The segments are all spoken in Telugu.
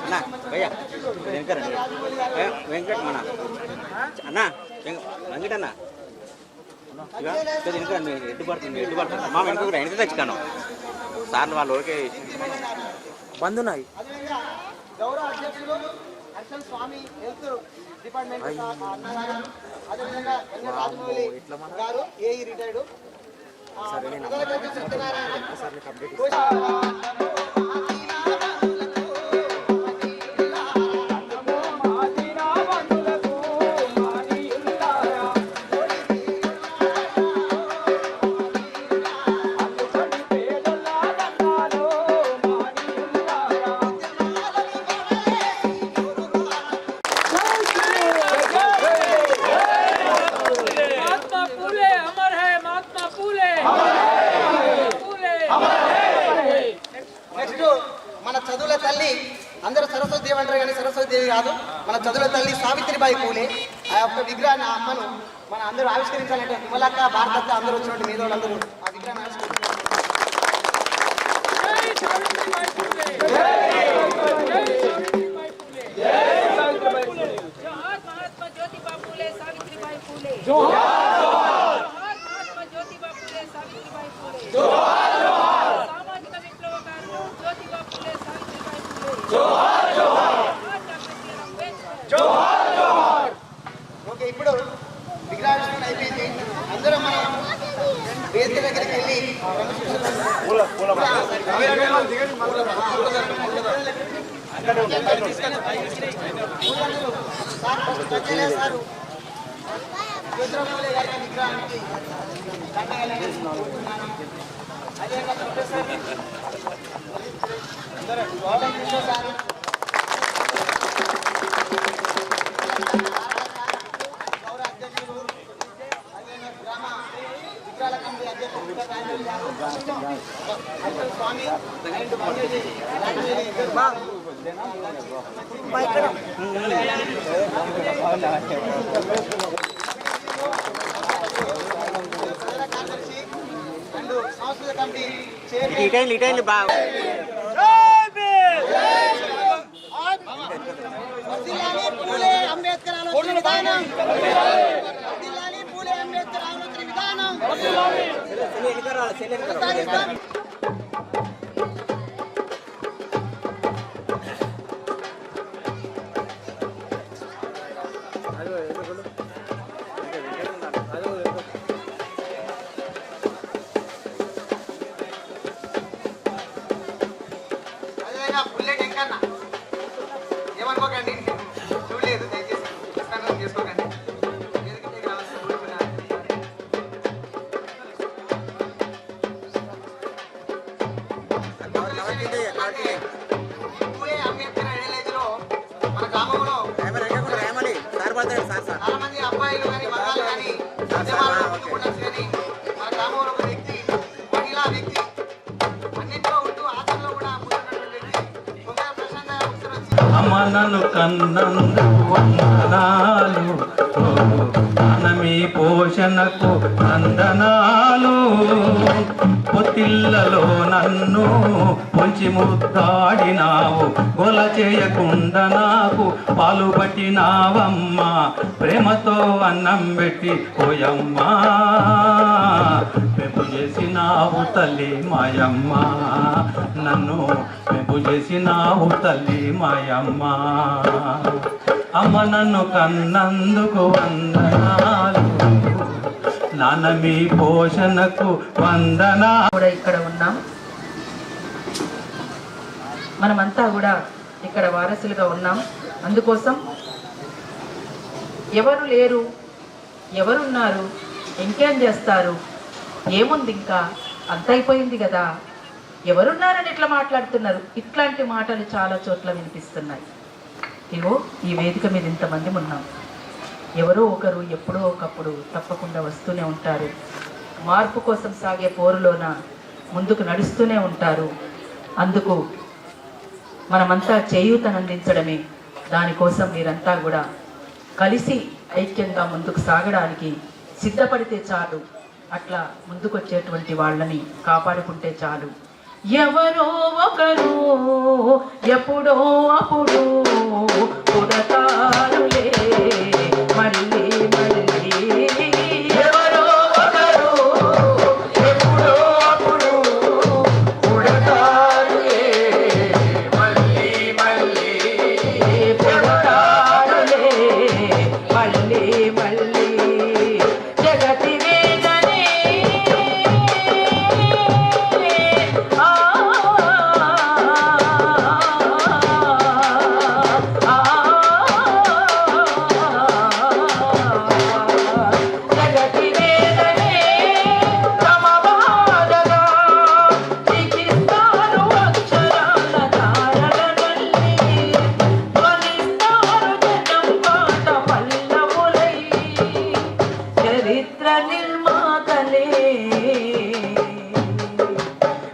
అన్నా భయ్యా వెంకరండి వెంకట్ మన అన్నా వెంకట అన్న వెనకరండి ఎడ్డు పడుతుంది మా వెనక కూడా వెనక తెచ్చుకాను సార్లు వాళ్ళు ఓకే బంధున్నాయి. గౌరవ అధ్యక్షులు హర్షల్ స్వామి హెల్త్ డిపార్ట్మెంట్ అదేవిధంగా రాజమౌళి గారు ఏఈ రిటైర్డ్ మన చదువుల తల్లి అందరూ సరస్వతి దేవి అంటారు కానీ సరస్వతి దేవి కాదు, మన చదువుల తల్లి సావిత్రిబాయి పూలే ఆ యొక్క విగ్రహాన్ని ఆ అమ్మను మన అందరూ ఆవిష్కరించాలంటే విమలక్క భారతక్క అందరూ వచ్చినట్టు మీద వాళ్ళందరూ ఆ విగ్రహాన్ని ఆవిష్కరించారు. ఓకే, ఇప్పుడు విగ్రహావిష్కరణ అయిపోయింది. అందరూ మనం వేదిక దగ్గరికి వెళ్ళి సారు జ్యోతిరావు గారికి విగ్రహానికి అదేవిధంగా ప్రొఫెసర్ గౌతమ్ కృష్ణ సార్ గౌరవ అధ్యక్షులు అదేవిధంగా గ్రామ విగ్రహాల కమిటీ అధ్యక్షులు స్వామి అండ్ సంస్కృత కమిటీ ఇటైలు బాగా అంబేద్కర్ ఆలోచన విధానం, పూలే అంబేద్కర్ ఆలోచన విధానం. అదేవిధంగా బుల్లెట్ ఎంకన్నా ఏమనుకోకండి, చూడలేదు దయచేసి పుస్తకం చేసుకోకండి. అంబేద్కర్ ఐడియాలజీలో మన గ్రామంలో చాలా మంది అబ్బాయిలు కానీ మగాళ్ళు కానీ ఉద్యమాల్లో ముందుకు ఉండొచ్చు, కానీ మన గ్రామంలో ఒక వ్యక్తి, మహిళా వ్యక్తి, అన్నింటిలో ఉంటూ ఆచరణలో కూడా ముందున్నటువంటి వ్యక్తి కొందరు ప్రశాంతంగా అమనను కన్నందు వందనాలు, మీ పోషణకు వందనాలు. పొత్తిళ్లలో నన్ను పొంచి ముద్దాడినావు, గొల చేయకుండా నాకు పాలు పట్టినావమ్మా. ప్రేమతో అన్నం పెట్టి పోయమ్మా, పెంపు చేసినావు తల్లి మాయమ్మ, నన్ను పెంపు చేసినావు తల్లి మాయమ్మ. అమ్మ నన్ను కన్నందుకు వందనాలు, నాన్న మీ పోషణకు వందనా. కూడా ఇక్కడ ఉన్నాం, మనమంతా కూడా ఇక్కడ వారసులుగా ఉన్నాం. అందుకోసం ఎవరు లేరు, ఎవరున్నారు, ఇంకేం చేస్తారు, ఏముంది, ఇంకా అంత అయిపోయింది కదా, ఎవరున్నారని ఇట్లా మాట్లాడుతున్నారు. ఇట్లాంటి మాటలు చాలా చోట్ల వినిపిస్తున్నాయి. ఇగో ఈ వేదిక మీద ఇంతమంది ఉన్నాం, ఎవరో ఒకరు ఎప్పుడో ఒకప్పుడు తప్పకుండా వస్తూనే ఉంటారు. మార్పు కోసం సాగే పోరులోన ముందుకు నడుస్తూనే ఉంటారు. అందుకు మనమంతా చేయూతనందించడమే. దానికోసం మీరంతా కూడా కలిసి ఐక్యంగా ముందుకు సాగడానికి సిద్ధపడితే చాలు. అట్లా ముందుకొచ్చేటువంటి వాళ్ళని కాపాడుకుంటే చాలు. ఎవరో ఒకరు ఎప్పుడో అప్పుడు పుడతారులే మళ్ళీ మళ్ళీ. ఎవరో ఒకరు ఎప్పుడో అప్పుడు పుడతారులే మళ్ళీ మళ్ళీ. పుడతారులే మళ్ళీ మళ్ళీ. జగతి వేదనే జగతి వేదనే సమబాధగా చికిత్సారు అక్షరాల తారలనల్లి ధ్వనిస్తారు జనం పాట పల్లవులై చరిత్ర నిర్మాతలే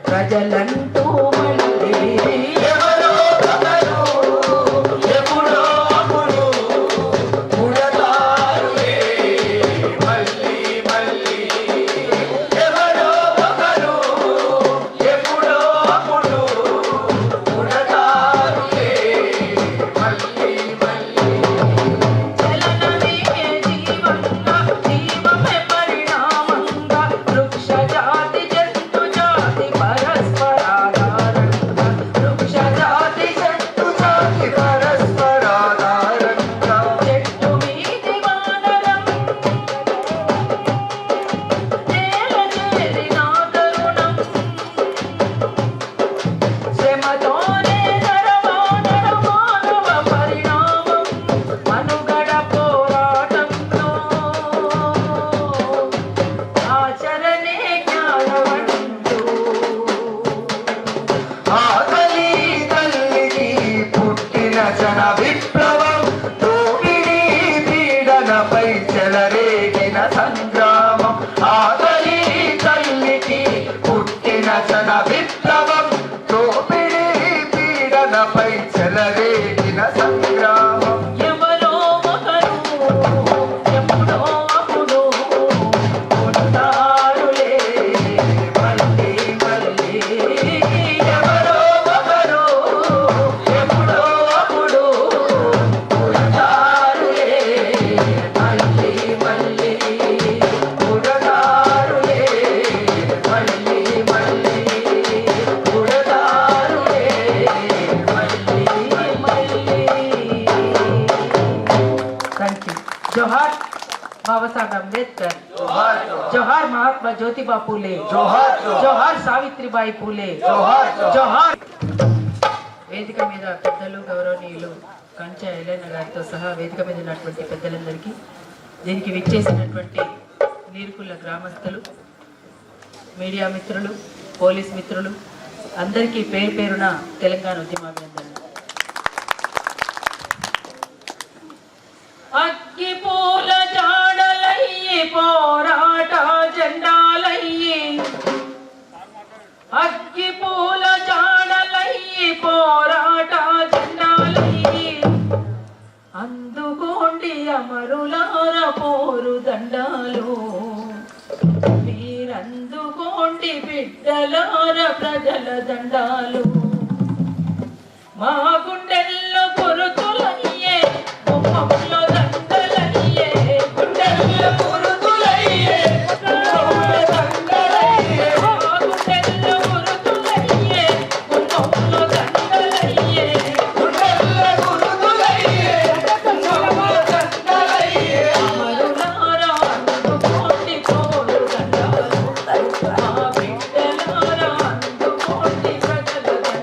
ప్రజలంటూ మళ్ళీ ఎవరో ఒకరు ఎప్పుడో అప్పుడు పుడతారులే మళ్ళీ మళ్ళీ. ఎవరో ఒకరు ఎప్పుడో అప్పుడు పుడతారులే మళ్ళీ మళ్ళీ. చలనమే జీవంగా జీవమే పరిణామంగా వృక్ష జాతి జంతు జాతి పరస్పరాధారంగా. వృక్ష జాతి జంతు జాతి పరస్పరాధారంగా. చెట్టు మీది వానరం నేల చేరిన తరుణం శ్రమతోనే నరవానర మానవ పరిణామం మనుగడ పోరాటంలో ఆచరణే జ్ఞానవంతు. ఆకలి తల్లికి పుట్టిన జన విప్లవం దోపిడీ పీడనపై చెలరేగిన సంగ్రామం. ఆకలి తల్లికి పుట్టిన జన విప్లవం దోపిడీ పీడనపై చెలరేగిన సంగ్రామం. ఎవరో ఒకరు ఎప్పుడో అప్పుడు పుడతారులే మళ్ళీ మళ్ళీ. ఎవరో ఒకరు ఎప్పుడో అప్పుడు పుడతారులే మళ్ళీ మళ్ళీ. పుడతారులే మళ్ళీ మళ్ళీ. పుడతారులే మళ్ళీ మళ్ళీ. Thank you. జోహార్ బాబాసాహెబ్ అంబేద్కర్. జోహార్ మహాత్మా జ్యోతిబా పూలే. జోహార్ జోహార్ సావిత్రిబాయి పూలే. జోహార్ జోహార్. వేదిక మీద పెద్దలు గౌరవనీయులు కంచె ఎలైన గారితో సహా వేదిక మీద ఉన్నటువంటి పెద్దలందరికీ, దీనికి విచ్చేసినటువంటి నీరుకుల్ల గ్రామస్తులు, మీడియా మిత్రులు, పోలీస్ మిత్రులు అందరికీ పేరు పేరున తెలంగాణ ఉద్యమాభినందనలు. అగ్గి పూల జాడలయ్యి పోరాట జెండాలయ్యి. అగ్గి పూల జాడలయ్యి పోరాట జెండాలయ్యి. అందుకోండి అమరులార పోరు దండాలు. మీరందుకోండి బిడ్డలార ప్రజల దండాలు. మా గుండెల్లో గురుతులయ్యే గుమ్మంలో దండలయ్యే. గుండెల్లో గురుతులయ్యే గుమ్మంలో దండలయ్యే. మా గుండెల్లో గురుతులయ్యే గుమ్మంలో దండలయ్యే. గుండెల్లో గురుతులయ్యే గుమ్మంలో దండలయ్యే. అమరులారా అందుకోండి పోరు దండాలు. మా బిడ్డలారా అందుకోండి ప్రజల దండాలు.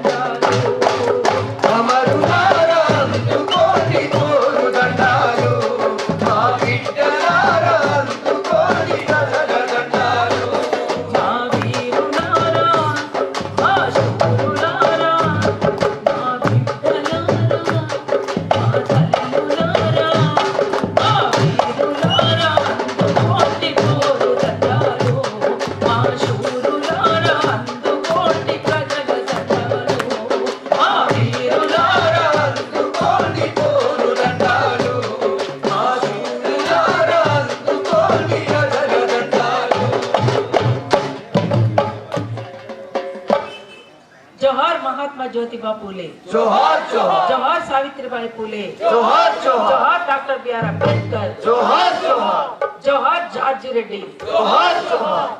పూలే, జోహార్ జోహార్, జోహార్ సావిత్రిబాయి పూలే, జోహార్ జోహార్, జోహార్ డాక్టర్ బిఆర్ అంబేద్కర్, జోహార్ జోహార్, జోహార్ జార్జి రెడ్డి. జోహార్ జోహార్.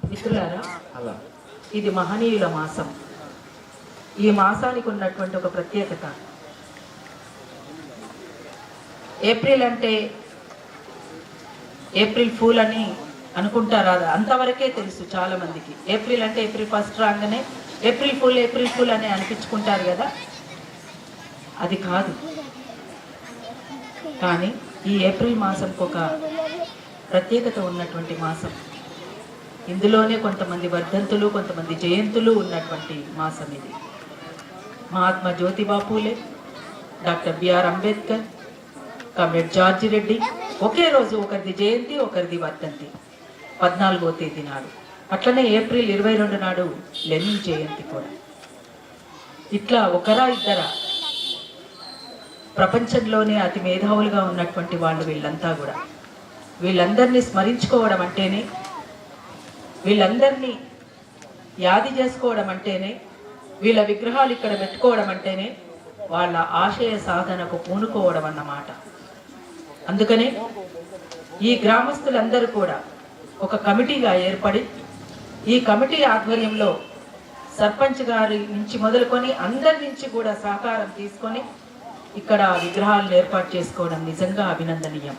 మిత్రులారా, ఇది మహనీయుల మాసం. ఈ మాసానికి ఉన్నటువంటి ఒక ప్రత్యేకత, ఏప్రిల్ అంటే ఏప్రిల్ ఫూల్ అని అనుకుంటారు, అది అంతవరకే తెలుసు చాలా మందికి. ఏప్రిల్ అంటే ఏప్రిల్ ఫస్ట్ రాగానే ఏప్రిల్ ఫూల్ అని అనిపించుకుంటారు కదా, అది కాదు. కానీ ఈ ఏప్రిల్ మాసంకి ఒక ప్రత్యేకత ఉన్నటువంటి మాసం. ఇందులోనే కొంతమంది వర్ధంతులు, కొంతమంది జయంతులు ఉన్నటువంటి మాసం ఇది. Mahatma Jyotiba Phule, doctor BR Ambedkar, comrade George Reddy ఒకే రోజు, ఒకరిది జయంతి ఒకరిది వర్ధంతి, 14వ తేదీ నాడు. అట్లనే ఏప్రిల్ 22 నాడు లెనిన్ జయంతి కూడా. ఇట్లా ఒకరా ఇద్దరా, ప్రపంచంలోనే అతి మేధావులుగా ఉన్నటువంటి వాళ్ళు వీళ్ళంతా కూడా. వీళ్ళందరినీ స్మరించుకోవడం అంటేనే, వీళ్ళందరినీ యాది చేసుకోవడం అంటేనే, వీళ్ళ విగ్రహాలు ఇక్కడ పెట్టుకోవడం అంటేనే వాళ్ళ ఆశయ సాధనకు పూనుకోవడం అన్నమాట. అందుకనే ఈ గ్రామస్తులందరూ కూడా ఒక కమిటీగా ఏర్పడి, ఈ కమిటీ ఆధ్వర్యంలో సర్పంచ్ గారి నుంచి మొదలుకొని అందరి నుంచి కూడా సహకారం తీసుకొని ఇక్కడ విగ్రహాలను ఏర్పాటు చేసుకోవడం నిజంగా అభినందనీయం.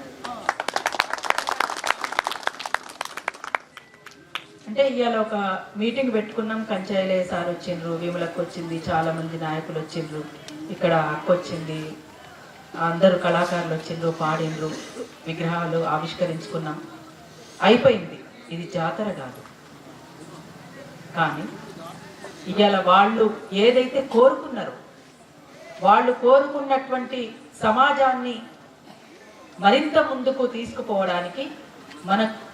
అంటే ఇవాళ ఒక మీటింగ్ పెట్టుకున్నాం, కంచాయిలే సార్ వచ్చిండ్రు, విమలకు వచ్చింది, చాలా మంది నాయకులు వచ్చిండ్రు, ఇక్కడ అక్క వచ్చింది, అందరూ కళాకారులు వచ్చిండ్రు, పాడిండ్రు, విగ్రహాలు ఆవిష్కరించుకున్నాం, అయిపోయింది. ఇది జాతర కాదు. కానీ ఇవాళ వాళ్ళు ఏదైతే కోరుకున్నారో, వాళ్ళు కోరుకున్నటువంటి సమాజాన్ని మరింత ముందుకు తీసుకుపోవడానికి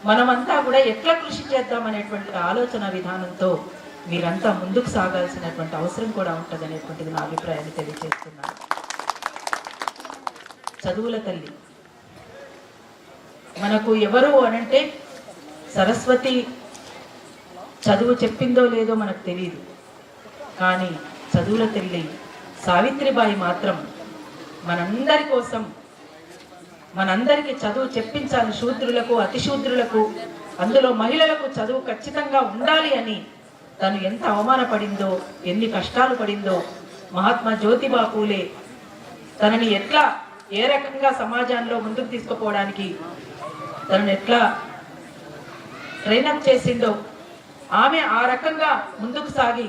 మనమంతా కూడా ఎట్లా కృషి చేద్దామనేటువంటి ఆలోచన విధానంతో మీరంతా ముందుకు సాగాల్సినటువంటి అవసరం కూడా ఉంటుంది అనేటువంటిది నా అభిప్రాయాన్ని తెలియజేస్తున్నాను. చదువుల తల్లి మనకు ఎవరు అనంటే, సరస్వతి చదువు చెప్పిందో లేదో మనకు తెలియదు, కానీ చదువుల తల్లి సావిత్రిబాయి మాత్రం మనందరి కోసం, మనందరికీ చదువు చెప్పించాలి. శూద్రులకు, అతిశూద్రులకు, అందులో మహిళలకు చదువు ఖచ్చితంగా ఉండాలి అని తను ఎంత అవమానపడిందో, ఎన్ని కష్టాలు పడిందో. మహాత్మా జ్యోతిబా పూలే తనని ఎట్లా, ఏ రకంగా సమాజంలో ముందుకు తీసుకుపోవడానికి తనని ఎట్లా ట్రైనప్ చేసిండో, ఆమె ఆ రకంగా ముందుకు సాగి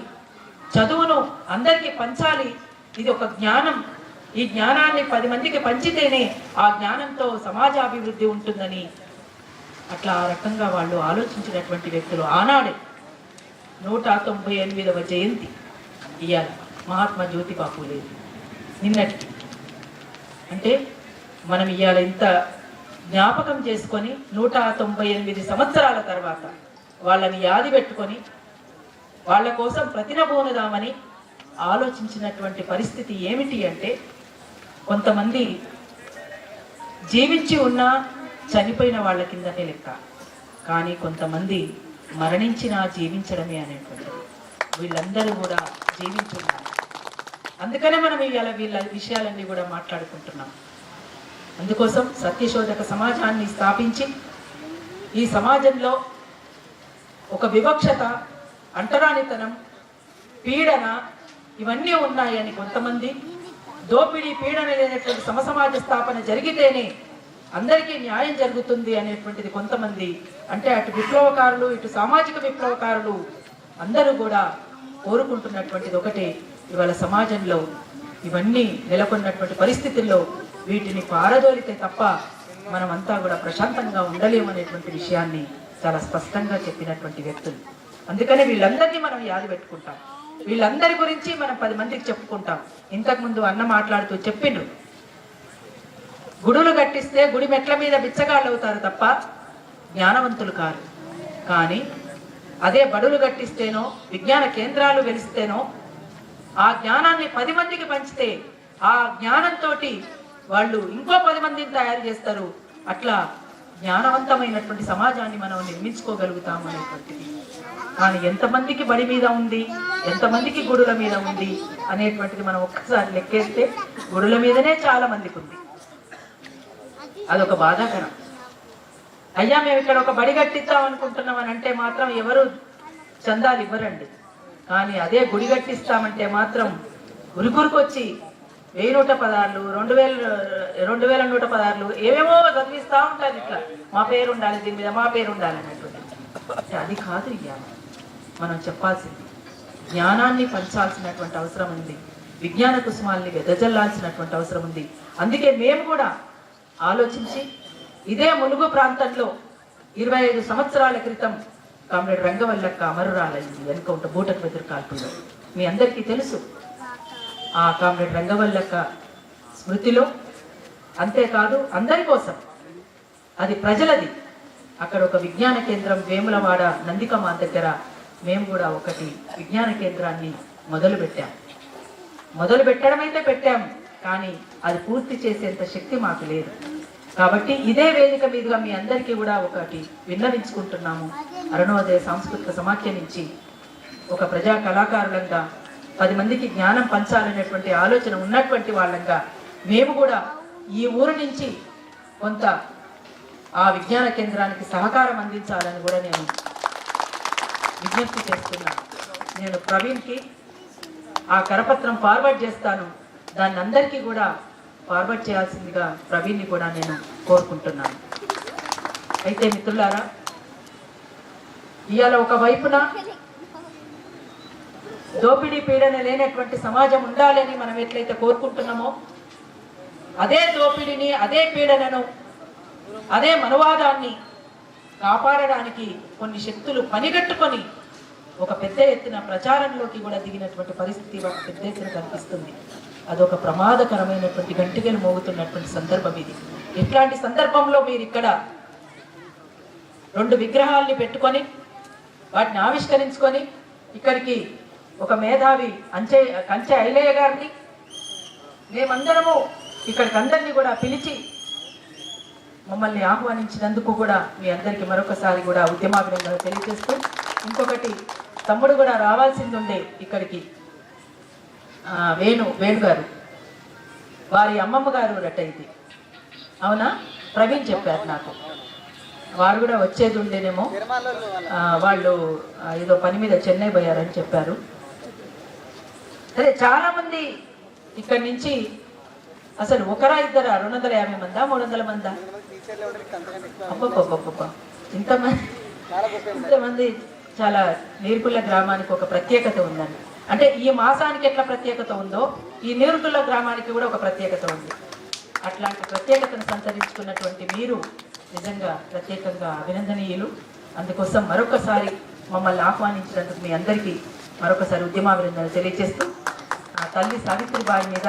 చదువును అందరికీ పంచాలి. ఇది ఒక జ్ఞానం, ఈ జ్ఞానాన్ని 10 మందికి పంచితేనే ఆ జ్ఞానంతో సమాజాభివృద్ధి ఉంటుందని అట్లా ఆ రకంగా వాళ్ళు ఆలోచించినటువంటి వ్యక్తులు. ఆనాడే 198వ జయంతి ఇవాళ మహాత్మా జ్యోతిబా పూలే. నిన్నటికి అంటే మనం ఇవాళ ఇంత జ్ఞాపకం చేసుకొని 198 సంవత్సరాల తర్వాత వాళ్ళని యాది పెట్టుకొని వాళ్ళ కోసం ప్రతినబోనుదామని ఆలోచించినటువంటి పరిస్థితి ఏమిటి అంటే, కొంతమంది జీవించి ఉన్నా చనిపోయిన వాళ్ళ కిందనే లెక్క, కానీ కొంతమంది మరణించినా జీవించడమే అనేటువంటిది. వీళ్ళందరూ కూడా జీవించున్నారు. అందుకనే మనం ఇవాళ వీళ్ళ విషయాలన్నీ కూడా మాట్లాడుకుంటున్నాం. అందుకోసం సత్యశోధక సమాజాన్ని స్థాపించి, ఈ సమాజంలో ఒక వివక్షత, అంటరానితనం, పీడన ఇవన్నీ ఉన్నాయని కొంతమంది, దోపిడీ పీడన లేనటువంటి సమసమాజ స్థాపన జరిగితేనే అందరికీ న్యాయం జరుగుతుంది అనేటువంటిది కొంతమంది. అంటే అటు విప్లవకారులు, ఇటు సామాజిక విప్లవకారులు అందరూ కూడా కోరుకుంటున్నటువంటిది ఒకటే. ఇవాళ సమాజంలో ఇవన్నీ నెలకొన్నటువంటి పరిస్థితుల్లో వీటిని పారదోలితే తప్ప మనమంతా కూడా ప్రశాంతంగా ఉండలేమనేటువంటి విషయాన్ని చాలా స్పష్టంగా చెప్పినటువంటి వ్యక్తులు. అందుకనే వీళ్ళందరినీ మనం యాది పెట్టుకుంటాం, వీళ్ళందరి గురించి మనం 10 మందికి చెప్పుకుంటాం. ఇంతకుముందు అన్న మాట్లాడుతూ చెప్పిండ్రు, గుడులు కట్టిస్తే గుడి మెట్ల మీద బిచ్చగాళ్ళు అవుతారు తప్ప జ్ఞానవంతులు కారు. కానీ అదే బడులు కట్టిస్తేనో, విజ్ఞాన కేంద్రాలు వెలిస్తేనో, ఆ జ్ఞానాన్ని 10 మందికి పంచితే ఆ జ్ఞానంతో వాళ్ళు ఇంకో 10 మందిని తయారు చేస్తారు. అట్లా జ్ఞానవంతమైనటువంటి సమాజాన్ని మనం నిర్మించుకోగలుగుతాము అనేటువంటిది. కానీ ఎంతమందికి బడి మీద ఉంది, ఎంతమందికి గుడుల మీద ఉంది అనేటువంటిది మనం ఒక్కసారి లెక్కేస్తే గుడుల మీదనే చాలా మందికి ఉంది. అదొక బాధాకరం. అయ్యా మేము ఇక్కడ ఒక బడి కట్టిద్దాం అనుకుంటున్నాం అని అంటే మాత్రం ఎవరు చందాలు ఇవ్వరండి. కానీ అదే గుడి కట్టిస్తామంటే మాత్రం ఉరుకురుకొచ్చి 1000 116 2116 ఏమేమో చదివిస్తూ ఉంటారు. ఇట్లా మా పేరు ఉండాలి, దీని మీద మా పేరు ఉండాలి అన్నటువంటి. అది కాదు జ్ఞానం. మనం చెప్పాల్సింది జ్ఞానాన్ని పంచాల్సినటువంటి అవసరం ఉంది, విజ్ఞాన కుసుమాల్ని వెదజల్లాల్సినటువంటి అవసరం ఉంది. అందుకే మేము కూడా ఆలోచించి ఇదే ములుగు ప్రాంతంలో 25 సంవత్సరాల క్రితం కామ్రేడ్ రంగవల్లక్క అమరురాలైంది వెనుక బూటకు వెదురు కాల్పులో. మీ అందరికీ తెలుసు. ఆ కామ్రేడ్ రంగవల్లక్క స్మృతిలో అంతేకాదు అందరి కోసం, అది ప్రజలది, అక్కడ ఒక విజ్ఞాన కేంద్రం వేములవాడ నందికమా దగ్గర మేము కూడా ఒకటి విజ్ఞాన కేంద్రాన్ని మొదలు పెట్టడం అయితే పెట్టాము, కానీ అది పూర్తి చేసేంత శక్తి మాకు లేదు. కాబట్టి ఇదే వేదిక మీదుగా మీ అందరికీ కూడా ఒకటి విన్నవించుకుంటున్నాము. అరుణోదయ సాంస్కృతిక సమాఖ్య నుంచి ఒక ప్రజా కళాకారులంగా 10 మందికి జ్ఞానం పంచాలనేటువంటి ఆలోచన ఉన్నటువంటి వాళ్ళంగా మేము కూడా ఈ ఊరు నుంచి కొంత ఆ విజ్ఞాన కేంద్రానికి సహకారం అందించాలని కూడా నేను విజ్ఞప్తి చేస్తున్నాను. నేను ప్రవీణ్కి ఆ కరపత్రం ఫార్వర్డ్ చేస్తాను, దాన్ని అందరికీ కూడా ఫార్వర్డ్ చేయాల్సిందిగా ప్రవీణ్ని కూడా నేను కోరుకుంటున్నాను. అయితే మిత్రులారా, ఇవాళ ఒక వైపున దోపిడీ పీడన లేనటువంటి సమాజం ఉండాలని మనం ఎట్లయితే కోరుకుంటున్నామో, అదే దోపిడీని, అదే పీడనను, అదే మనవాదాన్ని కాపాడడానికి కొన్ని శక్తులు పనిగట్టుకొని ఒక పెద్ద ఎత్తున ప్రచారంలోకి కూడా దిగినటువంటి పరిస్థితి పెద్ద ఎత్తున కనిపిస్తుంది. అదొక ప్రమాదకరమైనటువంటి గంటిగలు మోగుతున్నటువంటి సందర్భం ఇది. ఇట్లాంటి సందర్భంలో మీరు ఇక్కడ 2 విగ్రహాల్ని పెట్టుకొని వాటిని ఆవిష్కరించుకొని ఇక్కడికి ఒక మేధావి కంచె ఐలయ్య గారిని మేమందరము ఇక్కడికి అందరినీ కూడా పిలిచి మమ్మల్ని ఆహ్వానించినందుకు కూడా మీ అందరికీ మరొకసారి కూడా ఉద్యమాభినందనలు తెలియజేస్తూ, ఇంకొకటి తమ్ముడు కూడా రావాల్సింది ఉండే ఇక్కడికి, వేణు గారు, వారి అమ్మమ్మ గారు రటైంది, అవునా? ప్రవీణ్ చెప్పారు నాకు, వారు కూడా వచ్చేది ఉండేనేమో, వాళ్ళు ఏదో పని మీద చెన్నై పోయారని చెప్పారు. అదే చాలా మంది ఇక్కడి నుంచి అసలు ఒకరా ఇద్దరా 250 మందా 300 మందా? అబ్బబ్బబ్బబ్బా, ఇంతమంది. చాలా నీర్కుళ్ళ గ్రామానికి ఒక ప్రత్యేకత ఉందండి. అంటే ఈ మాసానికి ఎట్లా ప్రత్యేకత ఉందో ఈ నీర్కుళ్ళ గ్రామానికి కూడా ఒక ప్రత్యేకత ఉంది. అట్లాంటి ప్రత్యేకతను సంతరించుకున్నటువంటి మీరు నిజంగా ప్రత్యేకంగా అభినందనీయులు. అందుకోసం మరొకసారి మమ్మల్ని ఆహ్వానించినందుకు మీ అందరికీ మరొకసారి ఉద్యమాభినందనలు తెలియజేస్తూ తల్లి సావిత్రిబాయి మీద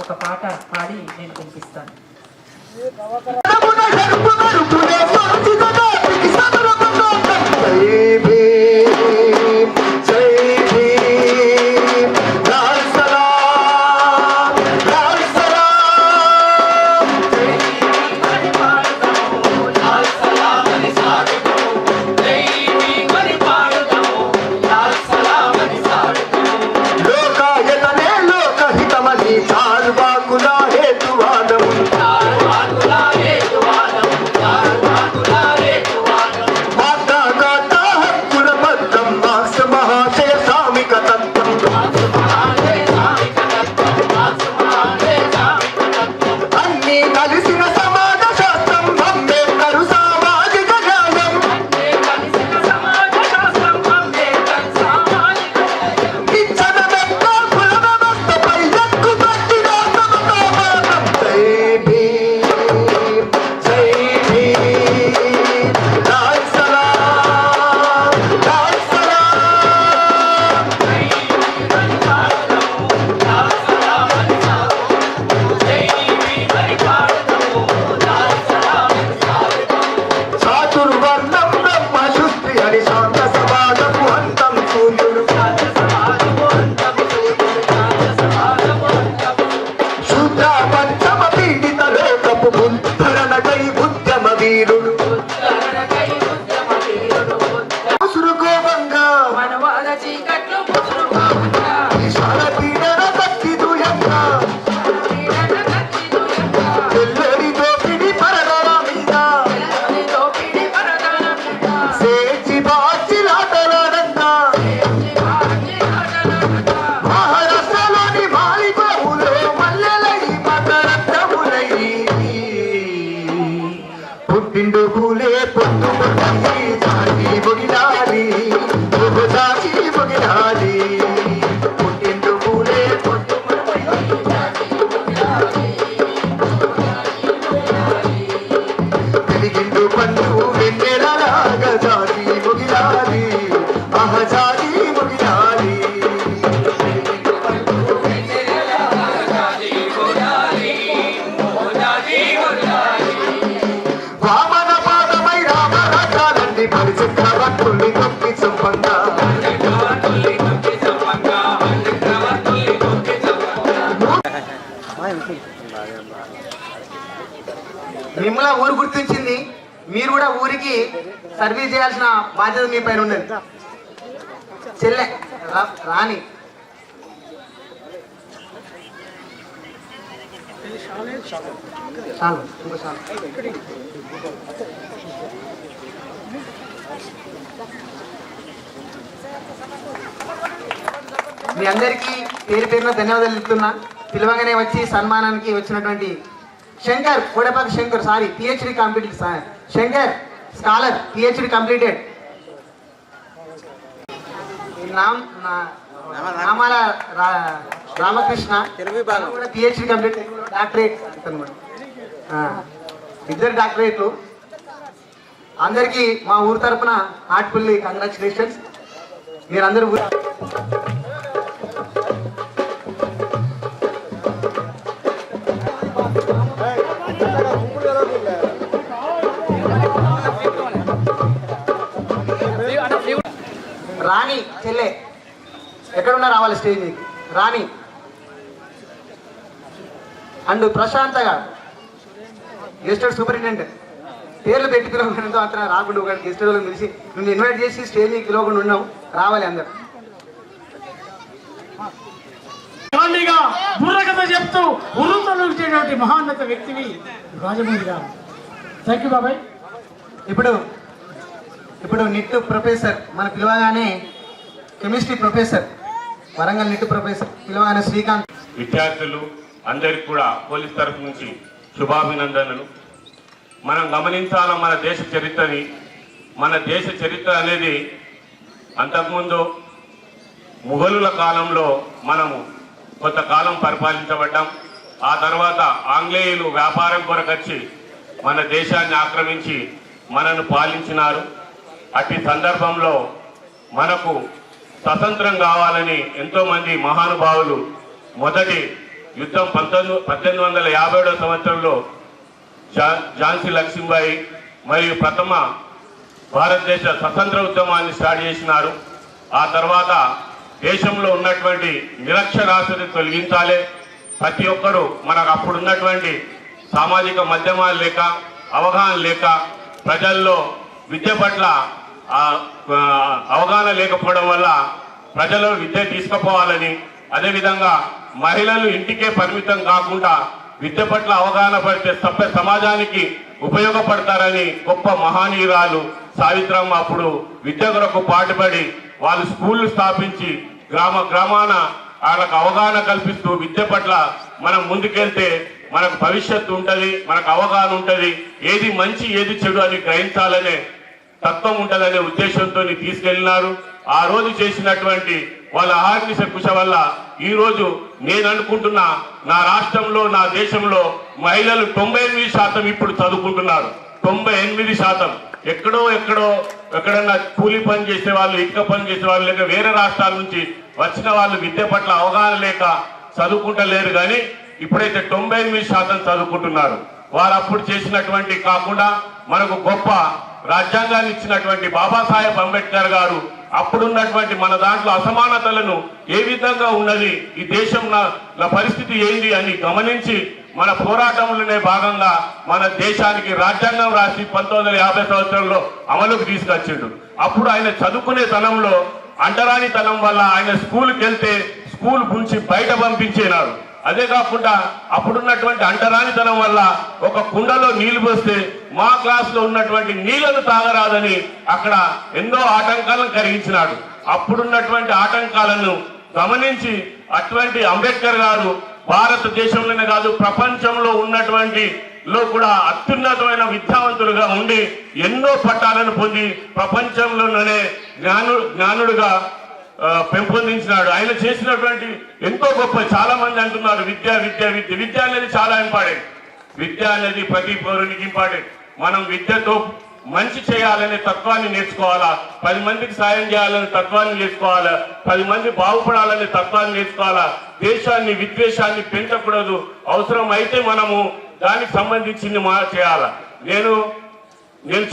ఒక పాట పాడి నేను వినిపిస్తాను. गाता తెల్లని దోపిడి పరదాల మీద సేచి బాచిలాటలాడంతా మహారాష్ట్రలోని మాలిబావులో మల్లెలై మకరందములై పుట్టిండు పూలే పొద్దుమొగి జాతి మొగిలాలి జాతి మొగిలాలి పుట్టిండు పూలే వెలిగిండు పండు వెన్నెలలాగా జాతి మొగిలాలి జాతి మొగిలాలి వామన పాదమై రామరాజాలండి పరిచక్రవర్తుల్ని తొక్కి చంపంగా మిమ్మల్ని ఊరు గుర్తించింది, మీరు కూడా ఊరికి సర్వీస్ చేయాల్సిన బాధ్యత మీ పైన ఉన్నది. చెల్లె రాణి మీ అందరికీ పేరు పేరున ధన్యవాదాలు చెప్తున్నా. పిలవగానే వచ్చి సన్మానానికి వచ్చినటువంటి Shankar Kodapaka Shankar PhD complete Shankar scholar PhD completed. Namala Ramakrishna Telugu విభాగం కూడా పిహెచ్డి కంప్లీట్, డాక్టరేట్ అనమాట. ఇద్దరు డాక్టరేట్లు. అందరికీ మా ఊరు తరఫున హార్ట్ఫుల్లీ కంగ్రాచులేషన్స్. మీరందరూ రాణి చెల్లె ఎక్కడున్నా రావాలి స్టేజ్ మీద. రాణి అండ్ ప్రశాంత్ గారు గెస్టెడ్ సూపరింటెండెంట్. పేర్లు పెట్టి పిలవడంతో అంతా రాకుండా ఒక గెస్టెడ్ వాళ్ళని పిలిచి నువ్వు ఇన్వైట్ చేసి స్టేజ్ మీద పిలవకుండా ఉన్నావు, రావాలి అందరు. బుర్రకథ చెప్తూ ఉరుతలుచేటువంటి మహాన్నత వ్యక్తివి రాజమౌళి గారు. థ్యాంక్ యూ బాబాయ్. ఇప్పుడు నిట్ ప్రొఫెసర్ మన పిలవగానే chemistry professor Warangal NIT professor పిలవగానే శ్రీకాంత్. విద్యార్థులు అందరికి కూడా పోలీస్ తరఫు నుంచి శుభాభినందనలు. మనం గమనించాల మన దేశ చరిత్రని. మన దేశ చరిత్ర అనేది అంతకుముందు ముఘలుల కాలంలో మనము కొంతకాలం పరిపాలించబడ్డాం. ఆ తర్వాత ఆంగ్లేయులు వ్యాపారం కొరకొచ్చి మన దేశాన్ని ఆక్రమించి మనను పాలించినారు. అట్టి సందర్భంలో మనకు స్వతంత్రం కావాలని ఎంతోమంది మహానుభావులు మొదటి యుద్ధం 1857 సంవత్సరంలో ఝాన్సీ లక్ష్మీబాయి మరియు ప్రథమ భారతదేశ స్వతంత్ర ఉద్యమాన్ని స్టార్ట్ చేసినారు. ఆ తర్వాత దేశంలో ఉన్నటువంటి నిరక్షరాస్యతను తొలగించాలి. ప్రతి ఒక్కరూ మనకు అప్పుడున్నటువంటి సామాజిక మాధ్యమాలు లేక అవగాహన లేక ప్రజల్లో విద్య పట్ల అవగాహన లేకపోవడం వల్ల ప్రజలు విద్య తీసుకుపోవాలని, అదేవిధంగా మహిళలు ఇంటికే పరిమితం కాకుండా విద్య పట్ల అవగాహన పడితే సభ్య సమాజానికి ఉపయోగపడతారని గొప్ప మహానీయురాలు సావిత్రమ్మ అప్పుడు విద్య కొరకు పాటుపడి వాళ్ళు స్కూళ్లు స్థాపించి గ్రామాన వాళ్ళకు అవగాహన కల్పిస్తూ విద్య పట్ల మనం ముందుకెళ్తే మనకు భవిష్యత్తు ఉంటుంది, మనకు అవగాహన ఉంటుంది, ఏది మంచి ఏది చెడు అని గ్రహించాలనే తత్వం ఉంటుందనే ఉద్దేశంతో తీసుకెళ్లినారు. ఆ రోజు చేసినటువంటి వాళ్ళ అహర్నిశ కృషి వల్ల ఈ రోజు నేను అనుకుంటున్నా నా రాష్ట్రంలో నా దేశంలో మహిళలు 98% ఇప్పుడు చదువుకుంటున్నారు. 98%. ఎక్కడన్నా కూలి పని చేసే వాళ్ళు, ఇటుక పని చేసే వాళ్ళు, లేక వేరే రాష్ట్రాల నుంచి వచ్చిన వాళ్ళు విద్య పట్ల అవగాహన లేక చదువుకుంటలేరు. కానీ ఇప్పుడైతే 98% చదువుకుంటున్నారు. వారు అప్పుడు చేసినటువంటి కాకుండా మనకు గొప్ప రాజ్యాంగాన్ని ఇచ్చినటువంటి బాబాసాహెబ్ అంబేద్కర్ గారు అప్పుడున్నటువంటి మన దాంట్లో అసమానతలను ఏ విధంగా ఉన్నది, ఈ దేశం నా పరిస్థితి ఏంది అని గమనించి మన పోరాటంలోనే భాగంగా మన దేశానికి రాజ్యాంగం రాసి 1950 సంవత్సరంలో అమలుకు తీసుకొచ్చిండు. అప్పుడు ఆయన చదువుకునే తనంలో అంటరాని తనం వల్ల ఆయన స్కూల్కి వెళ్తే స్కూల్ నుంచి బయట పంపించేనారు. అదే కాకుండా అప్పుడున్నటువంటి అంటరానితనం వల్ల ఒక కుండలో నీళ్లు పోస్తే మా క్లాస్ లో ఉన్నటువంటి నీళ్లను తాగరాదని అక్కడ ఎన్నో ఆటంకాలను కలిగించినాడు. అప్పుడున్నటువంటి ఆటంకాలను గమనించి అటువంటి అంబేద్కర్ గారు భారతదేశంలోనే కాదు ప్రపంచంలో ఉన్నటువంటి లో కూడా అత్యున్నతమైన విద్యావంతులుగా ఉండి ఎన్నో పట్టాలను పొంది ప్రపంచంలోనే జ్ఞానుడుగా పెంపొందించినాడు. ఆయన చేసినటువంటి ఎంతో గొప్ప. చాలా మంది అంటున్నారు విద్య విద్య విద్య విద్య అనేది చాలా ఇంపార్టెంట్. విద్య అనేది ప్రతి పౌరునికి ఇంపార్టెంట్. మనం విద్యతో మంచి చేయాలనే తత్వాన్ని నేర్చుకోవాలా, 10 మందికి సాయం చేయాలనే తత్వాన్ని నేర్చుకోవాలా, 10 మంది బాగుపడాలనే తత్వాన్ని నేర్చుకోవాలా. దేశాన్ని విద్వేషాన్ని పెంచకూడదు. అవసరం అయితే మనము దానికి సంబంధించింది చేయాలా. నేను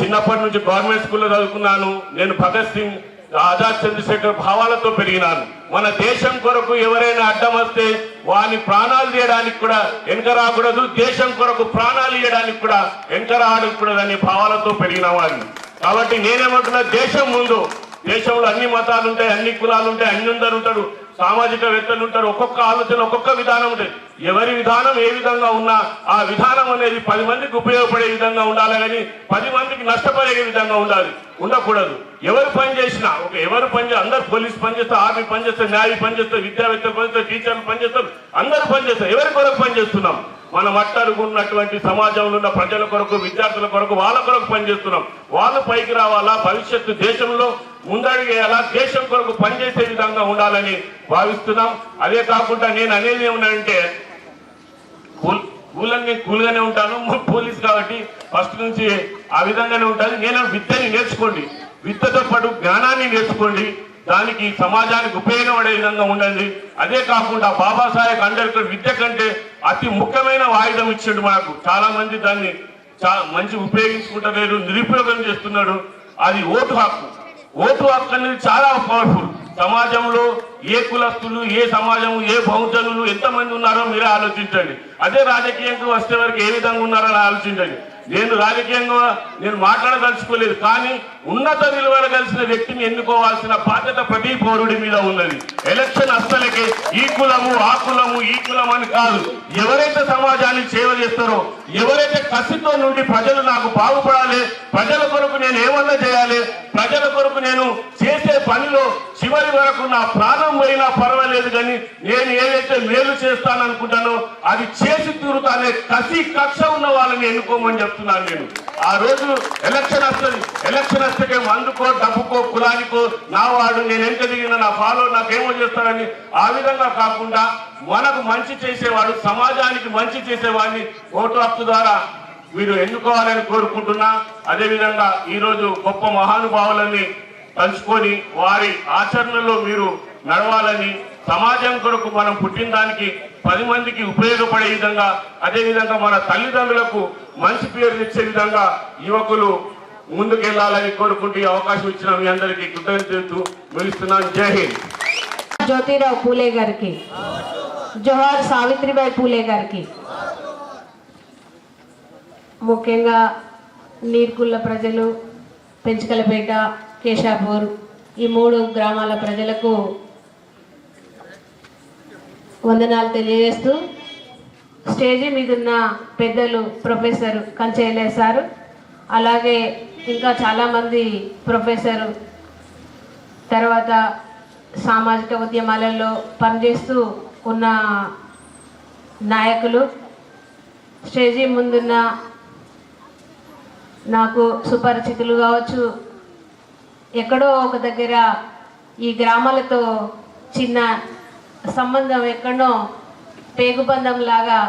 చిన్నప్పటి నుంచి గవర్నమెంట్ స్కూల్లో చదువుకున్నాను. నేను భగత్ సింగ్, ఆజాద్ చంద్రశేఖర్ భావాలతో పెరిగినాను. మన దేశం కొరకు ఎవరైనా అడ్డం వస్తే వాని ప్రాణాలు తీయడానికి కూడా వెనక రాకూడదు, దేశం కొరకు ప్రాణాలు ఇవ్వడానికి కూడా వెనక రాకూడదు అనే భావాలతో పెరిగిన వాడిని. కాబట్టి నేనేమంటున్నా, దేశం ముందు, దేశంలో అన్ని మతాలు ఉంటాయి, అన్ని కులాలు ఉంటాయి, అందరూ ఉంటారు, సామాజికవేత్తలు ఉంటారు. ఒక్కొక్క ఆలోచన ఒక్కొక్క విధానం ఉంటుంది. ఎవరి విధానం ఏ విధంగా ఉన్నా ఆ విధానం అనేది 10 మందికి ఉపయోగపడే విధంగా ఉండాలి, కానీ 10 మందికి నష్టపడే విధంగా ఉండకూడదు. ఎవరు పని చేసినా అందరు పోలీసు పనిచేస్తారు, ఆర్మీ పనిచేస్తారు, న్యాయ పనిచేస్తారు, విద్యావేత్తలు పనిచేస్తారు, టీచర్లు పనిచేస్తారు, అందరూ పనిచేస్తారు. ఎవరి కొరకు పనిచేస్తున్నాం? మనం అట్టడుగున్నటువంటి సమాజంలో ఉన్న ప్రజల కొరకు, విద్యార్థుల కొరకు, వాళ్ళ కొరకు పనిచేస్తున్నాం. వాళ్ళు పైకి రావాలా, భవిష్యత్తు దేశంలో ముందడుగేయాలా, దేశం కొరకు పనిచేసే విధంగా ఉండాలని భావిస్తున్నాం. అదే కాకుండా నేను అనేది ఏమన్నానంటే, కూల్గానే ఉంటాను, పోలీస్ కాబట్టి ఫస్ట్ నుంచి ఆ విధంగానే ఉంటాను. నేను విద్యని నేర్చుకోండి, విద్యతో పాటు జ్ఞానాన్ని నేర్చుకోండి, దానికి సమాజానికి ఉపయోగపడే విధంగా ఉండండి. అదే కాకుండా బాబాసాహెబ్ అంబేద్కర్ విద్య కంటే అతి ముఖ్యమైన ఆయుధం ఇచ్చాడు మనకు. చాలా మంది దాన్ని మంచి ఉపయోగించుకుంటలేరు, నిరుపయోగం చేస్తున్నాడు. అది ఓటు హక్కు. ఓటు హక్కు అనేది చాలా పవర్ఫుల్. సమాజంలో ఏ కులస్తులు, ఏ సమాజం, ఏ బహుజనులు ఎంతమంది ఉన్నారో మీరే ఆలోచించండి. అదే రాజకీయంగా వస్తే వరకు ఏ విధంగా ఉన్నారో అలా నేను రాజకీయంగా మాట్లాడదలుచుకోలేదు, కానీ ఉన్నత విలువలు కలిసిన వ్యక్తిని ఎన్నుకోవాల్సిన బాధ్యత ప్రతి పౌరుడి మీద ఉన్నది. ఎలక్షన్ అస్సలకే ఈ కులము ఆ కులము ఈ కులం అని కాదు. ఎవరైతే సమాజానికి సేవ చేస్తారో, ఎవరైతే కసితో నుండి ప్రజలు నాకు బాగుపడాలి, ప్రజల కొరకు నేను ఏమన్నా చేయాలి, ప్రజల కొరకు నేను చేసే పనిలో చివరి వరకు నా ప్రాణం పోయినా పర్వాలేదు, కానీ నేను ఏదైతే మేలు చేస్తాననుకుంటానో అది చేసి తీరుతానే కసి కక్ష ఉన్న వాళ్ళని ఎన్నుకోమని చెప్తున్నాను నేను. ఆ రోజు ఎలక్షన్ వస్తుంది, ఎలక్షన్ వస్తే మందుకో డబ్బుకో కులానికో నా వాడు, నేను ఎంత దిగిన నా ఫాలో నాకేమో చేస్తానని ఆ విధంగా కాకుండా మనకు మంచి చేసేవాడు, సమాజానికి మంచి చేసేవాడిని ఓటు హక్కు ద్వారా మీరు ఎన్నుకోవాలని కోరుకుంటున్నా. అదేవిధంగా ఈరోజు గొప్ప మహానుభావులని తలుచుకొని వారి ఆచరణలో మీరు నడవాలని, సమాజం కొరకు మనం పుట్టిన దానికి 10 మందికి ఉపయోగపడే విధంగా, అదేవిధంగా మన తల్లిదండ్రులకు మంచి పేరు తెచ్చే విధంగా యువకులు ముందుకెళ్లాలని కోరుకుంటూ అవకాశం ఇచ్చిన మీ అందరికీ కృతజ్ఞతలు ముగిస్తున్నాను. జై హింద్. జ్యోతిరావు పూలే గారికి, జోహార్ సావిత్రిబాయి పూలే గారికి. ముఖ్యంగా నీర్కుళ్ళ ప్రజలు, పెంచుకలపేట, కేశాపూర్ ఈ 3 గ్రామాల ప్రజలకు వందనాలు తెలియజేస్తూ, స్టేజీ మీద ఉన్న పెద్దలు ప్రొఫెసర్ కంచెయ్య సారు, అలాగే ఇంకా చాలామంది ప్రొఫెసరు, తర్వాత సామాజిక ఉద్యమాలలో పనిచేస్తూ ఉన్న నాయకులు, స్టేజీ ముందున్న నాకు సుపరిచితులు కావచ్చు, ఎక్కడో ఒక దగ్గర ఈ గ్రామాలతో చిన్న సంబంధం ఎక్కడో పేగుబంధం లాగా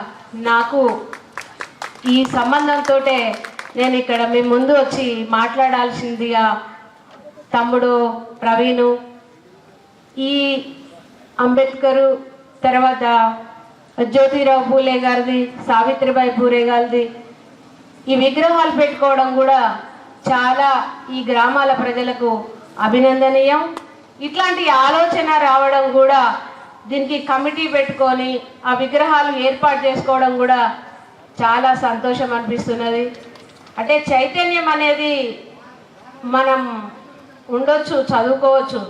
నాకు ఈ సంబంధంతో నేను ఇక్కడ మీ ముందు వచ్చి మాట్లాడాల్సిందిగా తమ్ముడు ప్రవీణు, ఈ అంబేద్కరు, తర్వాత జ్యోతిరావు పూలే గారిది, సావిత్రిబాయి పూలే గారిది ఈ విగ్రహాలు పెట్టుకోవడం కూడా చాలా ఈ గ్రామాల ప్రజలకు అభినందనీయం. ఇట్లాంటి ఆలోచన రావడం కూడా, దీనికి కమిటీ పెట్టుకొని ఆ విగ్రహాలు ఏర్పాటు చేసుకోవడం కూడా చాలా సంతోషం అనిపిస్తున్నది. అంటే చైతన్యం అనేది మనం ఉండొచ్చు, చదువుకోవచ్చు,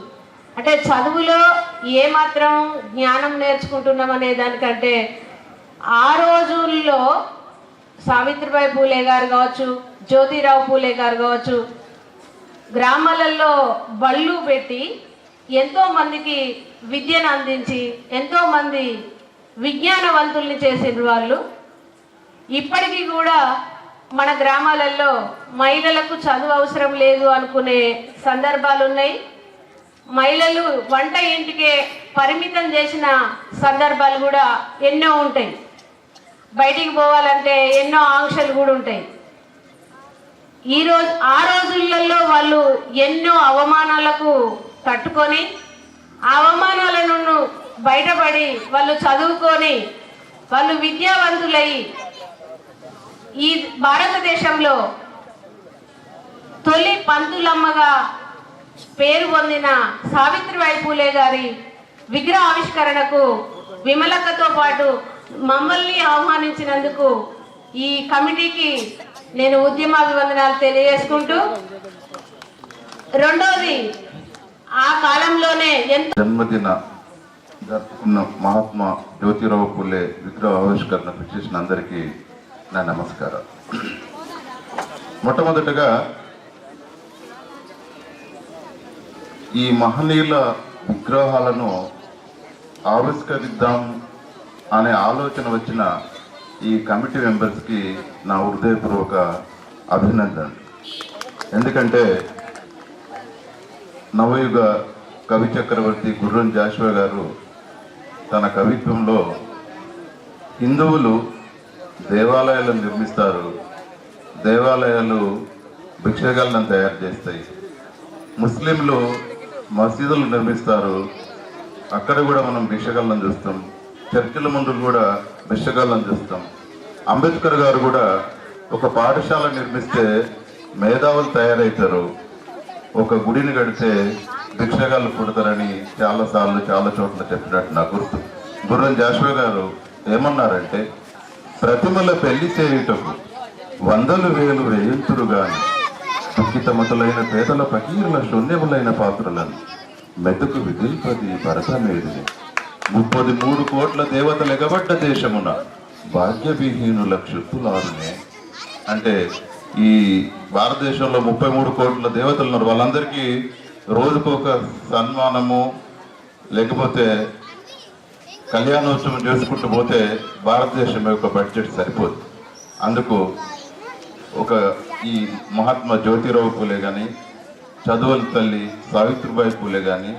అంటే చదువులో ఏమాత్రం జ్ఞానం నేర్చుకుంటున్నాం అనే దానికంటే ఆ రోజుల్లో సావిత్రిబాయి పూలే గారు కావచ్చు, జ్యోతిరావు పూలే గారు కావచ్చు, గ్రామాలలో బళ్ళు పెట్టి ఎంతో మందికి విద్యను అందించి ఎంతో మంది విజ్ఞానవంతుల్ని చేసిన వాళ్ళు. ఇప్పటికీ కూడా మన గ్రామాలలో మహిళలకు చదువు అవసరం లేదు అనుకునే సందర్భాలు ఉన్నాయి. మహిళలు వంట ఇంటికే పరిమితం చేసిన సందర్భాలు కూడా ఎన్నో ఉంటాయి. బయటికి పోవాలంటే ఎన్నో ఆంక్షలు కూడా ఉంటాయి. ఆ రోజులలో వాళ్ళు ఎన్నో అవమానాలకు తట్టుకొని అవమానాలను బయటపడి వాళ్ళు చదువుకొని వాళ్ళు విద్యావంతులై ఈ భారతదేశంలో తొలి పంతులమ్మగా పేరు పొందిన సావిత్రిబాయి పూలే గారి విగ్రహ ఆవిష్కరణకు విమలక్కతో పాటు మమ్మల్ని ఆహ్వానించినందుకు ఈ కమిటీకి నేను ఉద్యమాభివందనాలు తెలియజేసుకుంటూ, రెండోది ఆ కాలంలోనే జన్మదిన జరుపుకున్న మహాత్మా జ్యోతిరావు పూలే విగ్రహ ఆవిష్కరణకు చేసిన అందరికీ నా నమస్కారం. మొట్టమొదటగా ఈ మహనీయుల విగ్రహాలను ఆవిష్కరిద్దాం అనే ఆలోచన వచ్చిన ఈ కమిటీ మెంబర్స్కి నా హృదయపూర్వక అభినందన. ఎందుకంటే నవయుగ కవి చక్రవర్తి గుర్రం జాషువా గారు తన కవిత్వంలో హిందువులు దేవాలయాలు నిర్మిస్తారు, దేవాలయాలు భిక్షగాలను తయారు చేస్తాయి, ముస్లింలు మసీదులు నిర్మిస్తారు, అక్కడ కూడా మనం భిక్షగాలను చూస్తాం, చర్చిల ముందు కూడా భిక్షగాలను చూస్తాం. అంబేద్కర్ గారు కూడా ఒక పాఠశాల నిర్మిస్తే మేధావులు తయారవుతారు, ఒక గుడిని కడితే భిక్షగాళ్ళు పుడతారని చాలాసార్లు చాలా చోట్ల చెప్పినట్టు నాకు గుర్తు. గుర్రం జాషువా గారు ఏమన్నారంటే, ప్రతిమల పెళ్లి చేయుటకు 100,000 వేయింతురు గాని దుఃఖితమతులైన పేదల ఫకీరుల శూన్యములైన పాత్రలను మెతుకు విదిల్పది భరతమేదిని 33 కోట్ల దేవతలు ఎగబడ్డ దేశమున భాగ్యవిహీనుల క్షుత్తులారునే. అంటే ఈ భారతదేశంలో 33 కోట్ల దేవతలు ఉన్నారు. వాళ్ళందరికీ రోజుకొక సన్మానము లేకపోతే కళ్యాణోత్సవం చేసుకుంటూ పోతే భారతదేశం యొక్క బడ్జెట్ సరిపోదు. అందుకు ఈ మహాత్మా జ్యోతిరావు పూలే కానీ, చదువుల తల్లి సావిత్రిబాయి పూలే కానీ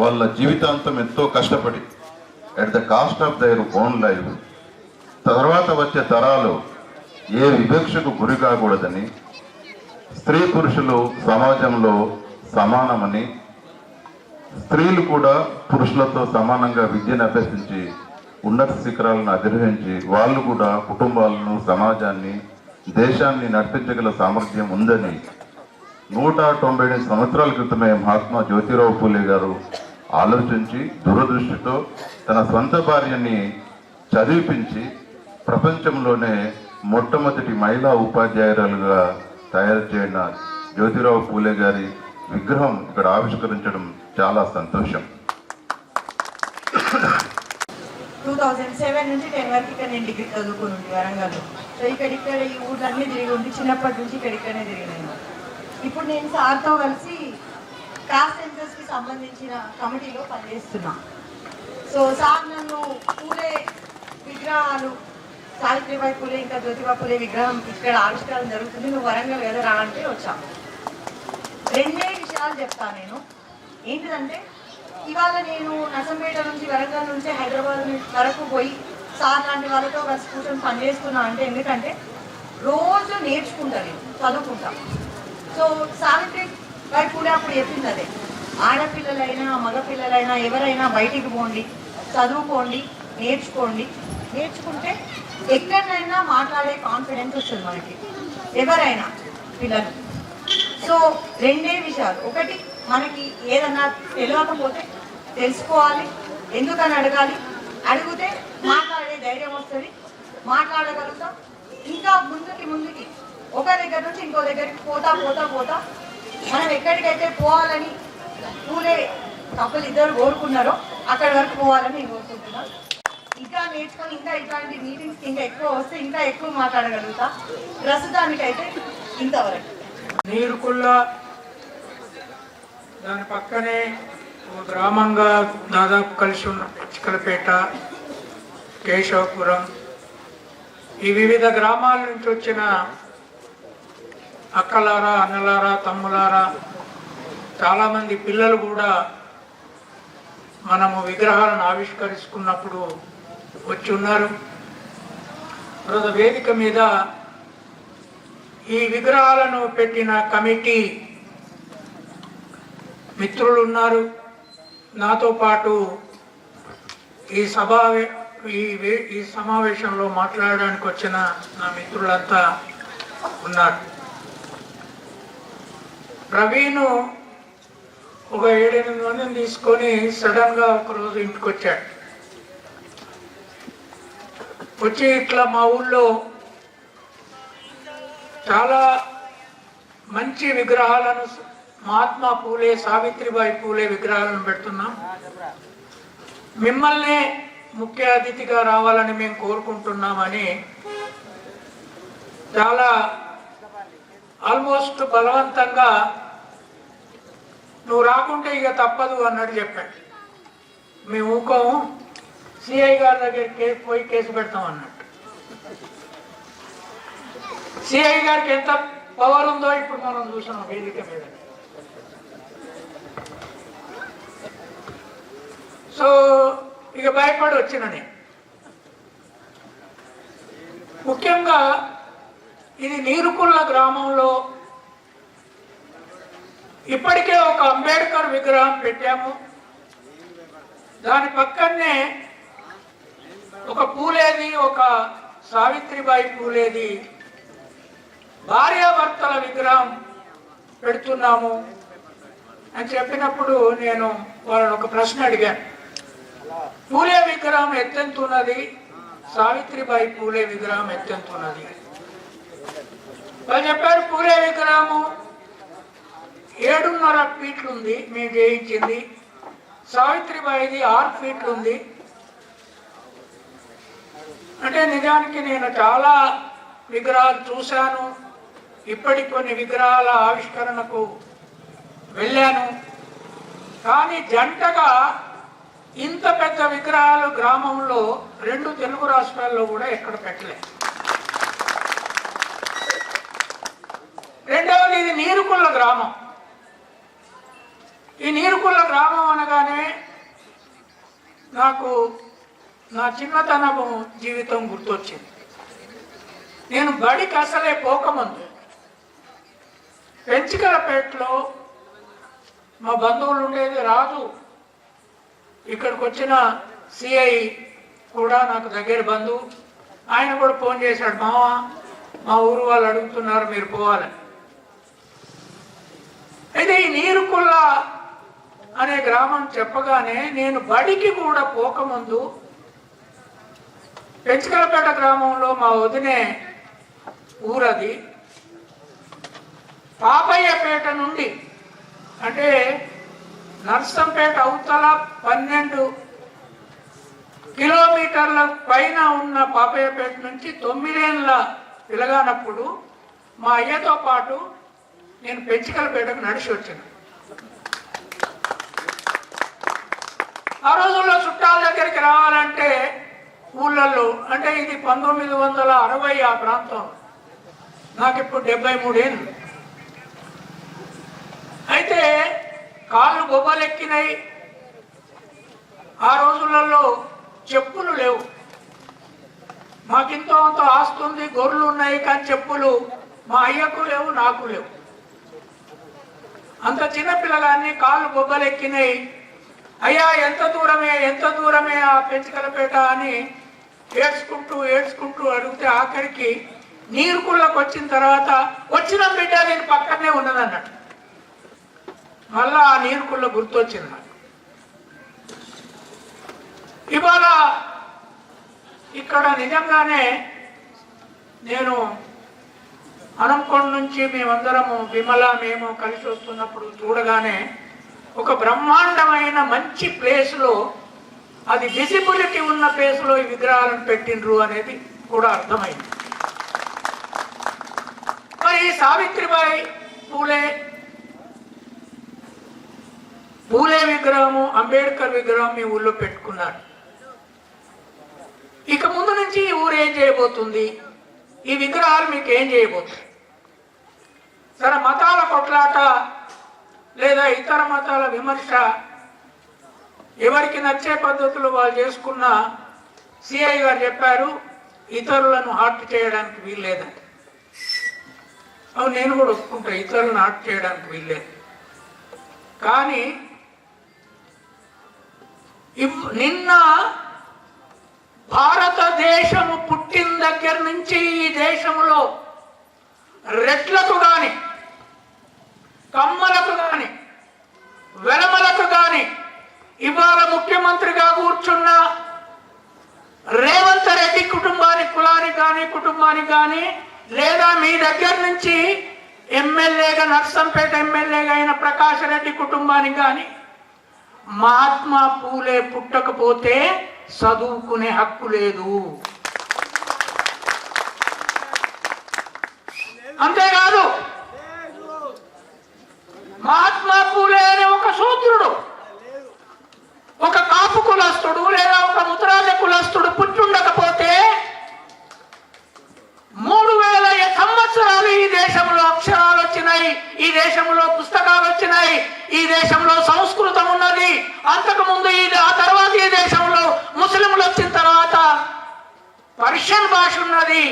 వాళ్ళ జీవితాంతం ఎంతో కష్టపడి at the cost of their own life తర్వాత వచ్చే తరాలు ఏ వివక్షకు గురి కాకూడదని, స్త్రీ పురుషులు సమాజంలో సమానమని, స్త్రీలు కూడా పురుషులతో సమానంగా విద్యను అభ్యసించి ఉన్నత శిఖరాలను అధిరోహించి వాళ్ళు కూడా కుటుంబాలను, సమాజాన్ని, దేశాన్ని నడిపించగల సామర్థ్యం ఉందని 198 సంవత్సరాల క్రితమే మహాత్మా జ్యోతిరావు పూలే గారు ఆలోచించి దూరదృష్టితో తన సొంత భార్యని చదివిపించి ప్రపంచంలోనే మొట్టమొదటి మహిళా ఉపాధ్యాయురాలుగా తయారు చేయన జ్యోతిరావు పూలే గారి విగ్రహం ఇక్కడ ఆవిష్కరించడం చాలా సంతోషం. 2007 నుంచి 10 వరకు ఇక్కడ నేను డిగ్రీ చదువుకుని వరంగల్లో. సో ఇక్కడ ఈ ఊళ్ళన్నీ తిరిగి ఉంది, చిన్నప్పటి నుంచి ఇక్కడనే తిరిగినాను. ఇప్పుడు నేను సార్తో కలిసి కాస్ట్ సెన్సస్కి సంబంధించిన కమిటీలో పనిచేస్తున్నా. సో సార్ నన్ను పూలే విగ్రహాలు, సావిత్రిబాయి పూలే ఇంకా జ్యోతిబా పూలే విగ్రహం ఇక్కడ ఆవిష్కారం జరుగుతుంది, నువ్వు వరంగల్ కదా రా అంటే వచ్చా. 2 విషయాలు చెప్తాను నేను. ఏంటిదంటే, ఇవాళ నేను నర్సంపేట నుంచి వరంగల్ నుంచి హైదరాబాద్ వరకు పోయి సార్ లాంటి వాళ్ళతో కలిసి కూర్చొని పనిచేస్తున్నా అంటే ఎందుకంటే రోజు నేర్చుకుంటా, నేను చదువుకుంటా. సో సావిత్రిబాయి పూలే అప్పుడు చెప్పింది అదే, ఆడపిల్లలైనా మగపిల్లలైనా ఎవరైనా బయటికి పోండి, చదువుకోండి, నేర్చుకుంటే ఎక్కడైనా మాట్లాడే కాన్ఫిడెన్స్ వస్తుంది మనకి, ఎవరైనా పిల్లలు. సో 2 విషయాలు. ఒకటి, మనకి ఏదన్నా తెలియకపోతే తెలుసుకోవాలి, ఎందుకని అడగాలి, అడిగితే మాట్లాడే ధైర్యం వస్తుంది, మాట్లాడగలుగుతాం. ఇంకా ముందుకి ఒక దగ్గర నుంచి ఇంకో దగ్గరికి పోతా మనం ఎక్కడికైతే పోవాలని పూలే కపుల్ ఇద్దరు కోరుకున్నారో అక్కడి వరకు పోవాలని నేను కోరుకుంటున్నాను. ఇంకా నేర్చుకొని ఇంకా ఇట్లాంటి మీటింగ్స్ ఇంకా ఎక్కువ వస్తే ఇంకా ఎక్కువ మాట్లాడగలుగుతా. ప్రస్తుతానికైతే ఇంతవరకు. నీరుకుల్ల దాని పక్కనే ఒక గ్రామంగా దాదాపు కలిసి ఉన్న చిక్కలపేట, కేశవపురం, ఈ వివిధ గ్రామాల నుంచి వచ్చిన అక్కలారా, అన్నలారా, తమ్ములారా, చాలామంది పిల్లలు కూడా మనము విగ్రహాలను ఆవిష్కరించుకున్నప్పుడు వచ్చి ఉన్నారు. తర్వాత వేదిక మీద ఈ విగ్రహాలను పెట్టిన కమిటీ మిత్రులు ఉన్నారు. నాతో పాటు ఈ సమావేశంలో మాట్లాడడానికి వచ్చిన నా మిత్రులంతా ఉన్నారు. ప్రవీణ్ ఒక 7-8 మందిని తీసుకొని సడన్గా ఒకరోజు ఇంటికి వచ్చాడు. వచ్చి ఇట్లా మా ఊళ్ళో చాలా మంచి విగ్రహాలను, మహాత్మా పూలే, సావిత్రిబాయి పూలే విగ్రహాలను పెడుతున్నాం, మిమ్మల్ని ముఖ్య అతిథిగా రావాలని మేము కోరుకుంటున్నామని చాలా ఆల్మోస్ట్ బలవంతంగా నువ్వు రాకుంటే ఇక తప్పదు అన్నట్టు చెప్పాడు. మేము ఊకోము, సిఐ గారి దగ్గర పోయి కేసు పెడతాం అన్నట్టు. సిఐ గారికి ఎంత పవర్ ఉందో ఇప్పుడు మనం చూసాం వేదిక మీద. సో ఇక భయపడి వచ్చిన నేను. ముఖ్యంగా ఇది నీరుకుల్ల గ్రామంలో ఇప్పటికే ఒక అంబేద్కర్ విగ్రహం పెట్టాము. దాని పక్కనే ఒక పూలేది, ఒక సావిత్రిబాయి పూలేది భార్యాభర్తల విగ్రహం పెడుతున్నాము అని చెప్పినప్పుడు నేను వాళ్ళని ఒక ప్రశ్న అడిగాను. పూలే విగ్రహం ఎత్తెంతున్నది, సావిత్రిబాయి పూలే విగ్రహం ఎత్తెంతున్నది? వాళ్ళు చెప్పారు పూలే విగ్రహము 7.5 ఫీట్లు ఉంది మేము చేయించింది, సావిత్రిబాయిది 6 ఫీట్లు ఉంది. అంటే నిజానికి నేను చాలా విగ్రహాలు చూశాను, ఇప్పటికి కొన్ని విగ్రహాల ఆవిష్కరణకు వెళ్ళాను, కానీ జంటగా ఇంత పెద్ద విగ్రహాలు గ్రామంలో 2 తెలుగు రాష్ట్రాల్లో కూడా ఎక్కడ పెట్టలే. రెండవది, ఇది నీరుకుల్ల గ్రామం. ఈ నీరుకుల్ల గ్రామం అనగానే నాకు నా చిన్నతనము జీవితం గుర్తొచ్చింది. నేను బడికి అసలే పోకముందు పెంచికలపేటలో మా బంధువులు ఉండేది. రాజు ఇక్కడికి వచ్చిన సిఐ కూడా నాకు దగ్గర బంధువు. ఆయన కూడా ఫోన్ చేశాడు, మామ మా ఊరు వాళ్ళు అడుగుతున్నారు మీరు పోవాలని. అయితే ఈ నీరుకుల్ల అనే గ్రామం చెప్పగానే నేను బడికి కూడా పోకముందు పెంచికలపేట గ్రామంలో మా వదినే ఊరది. పాపయ్యపేట నుండి అంటే నర్సంపేట అవతల 12 కిలోమీటర్ల పైన ఉన్న పాపయ్యపేట నుంచి 9 ఏళ్ళ పిలగానప్పుడు మా అయ్యతో పాటు నేను పెంచికలపేటకు నడిచి వచ్చాను. ఆ రోజుల్లో చుట్టాల దగ్గరికి రావాలంటే ఊళ్ళల్లో, అంటే ఇది 1960 ఆ ప్రాంతం, నాకు ఇప్పుడు 73 ఏళ్ళు. అయితే కాళ్ళు బొబ్బలెక్కినాయి. ఆ రోజులలో చెప్పులు లేవు. మాకింతో అంత ఆస్తుంది, గొర్రెలు ఉన్నాయి, కానీ చెప్పులు మా అయ్యకు లేవు, నాకు లేవు. అంత చిన్నపిల్లగాన్ని కాళ్ళు బొబ్బలెక్కినాయి. అయ్యా ఎంత దూరమే ఆ పెంచికలపేట అని ఏడ్చుకుంటూ అడిగితే ఆఖరికి నీరుకుళ్ళకు వచ్చిన తర్వాత వచ్చిన బిడ్డ నేను పక్కనే ఉన్నదన్నట్టు. మళ్ళా ఆ నీరుకుళ్ళ గుర్తొచ్చింది నాకు. ఇవాళ ఇక్కడ నిజంగానే నేను అనంకొండ నుంచి మేమందరము విమల మేము కలిసి వస్తున్నప్పుడు చూడగానే ఒక బ్రహ్మాండమైన మంచి ప్లేస్లో, అది విజిబిలిటీ ఉన్న ప్లేస్లో ఈ విగ్రహాలను పెట్టిండ్రు అనేది కూడా అర్థమైంది. మరి సావిత్రిబాయి పూలే విగ్రహము, అంబేద్కర్ విగ్రహం మీ ఊళ్ళో పెట్టుకున్నారు. ఇక ముందు నుంచి ఈ ఊరు ఏం చేయబోతుంది? ఈ విగ్రహాలు మీకు ఏం చేయబోతుంది? సరే, మతాల కొట్లాట లేదా ఇతర మతాల విమర్శ ఎవరికి నచ్చే పద్ధతులు వాళ్ళు చేసుకున్న సిఐ గారు చెప్పారు, ఇతరులను హర్ట్ చేయడానికి వీల్లేదండి. అవి నేను కూడా ఒప్పుకుంటా, ఇతరులను హర్ట్ చేయడానికి వీల్లేదు. కానీ నిన్న భారతదేశము పుట్టిన దగ్గర నుంచి ఈ దేశంలో రెట్లకు కానీ, కమ్మలకు కానీ, వెలమలకు కానీ, ఇవాళ ముఖ్యమంత్రిగా కూర్చున్న రేవంత్ రెడ్డి కుటుంబానికి కానీ లేదా మీ దగ్గర నుంచి ఎమ్మెల్యేగా, నర్సంపేట ఎమ్మెల్యేగా అయిన ప్రకాష్ రెడ్డి కుటుంబానికి కానీ మహాత్మా పూలే పుట్టకపోతే చదువుకునే హక్కు లేదు. అంతేకాదు, మహాత్మా పూలే అనే ఒక సూత్రుడు, ఒక కాపు కులస్తుడు లేదా ఒక ముద్రాజ కులస్తుడు పుట్టుండకపోతే 3000 సంవత్సరాలు ఈ దేశంలో అక్షరాలు వచ్చినాయి, ఈ దేశంలో పుస్తకాలు వచ్చినాయి, ఈ దేశంలో సంస్కృతం ఉన్నది. అంతకుముందు ఆ తర్వాత ఈ దేశంలో ముస్లింలు వచ్చిన తర్వాత పర్షియన్ భాష ఉన్నది.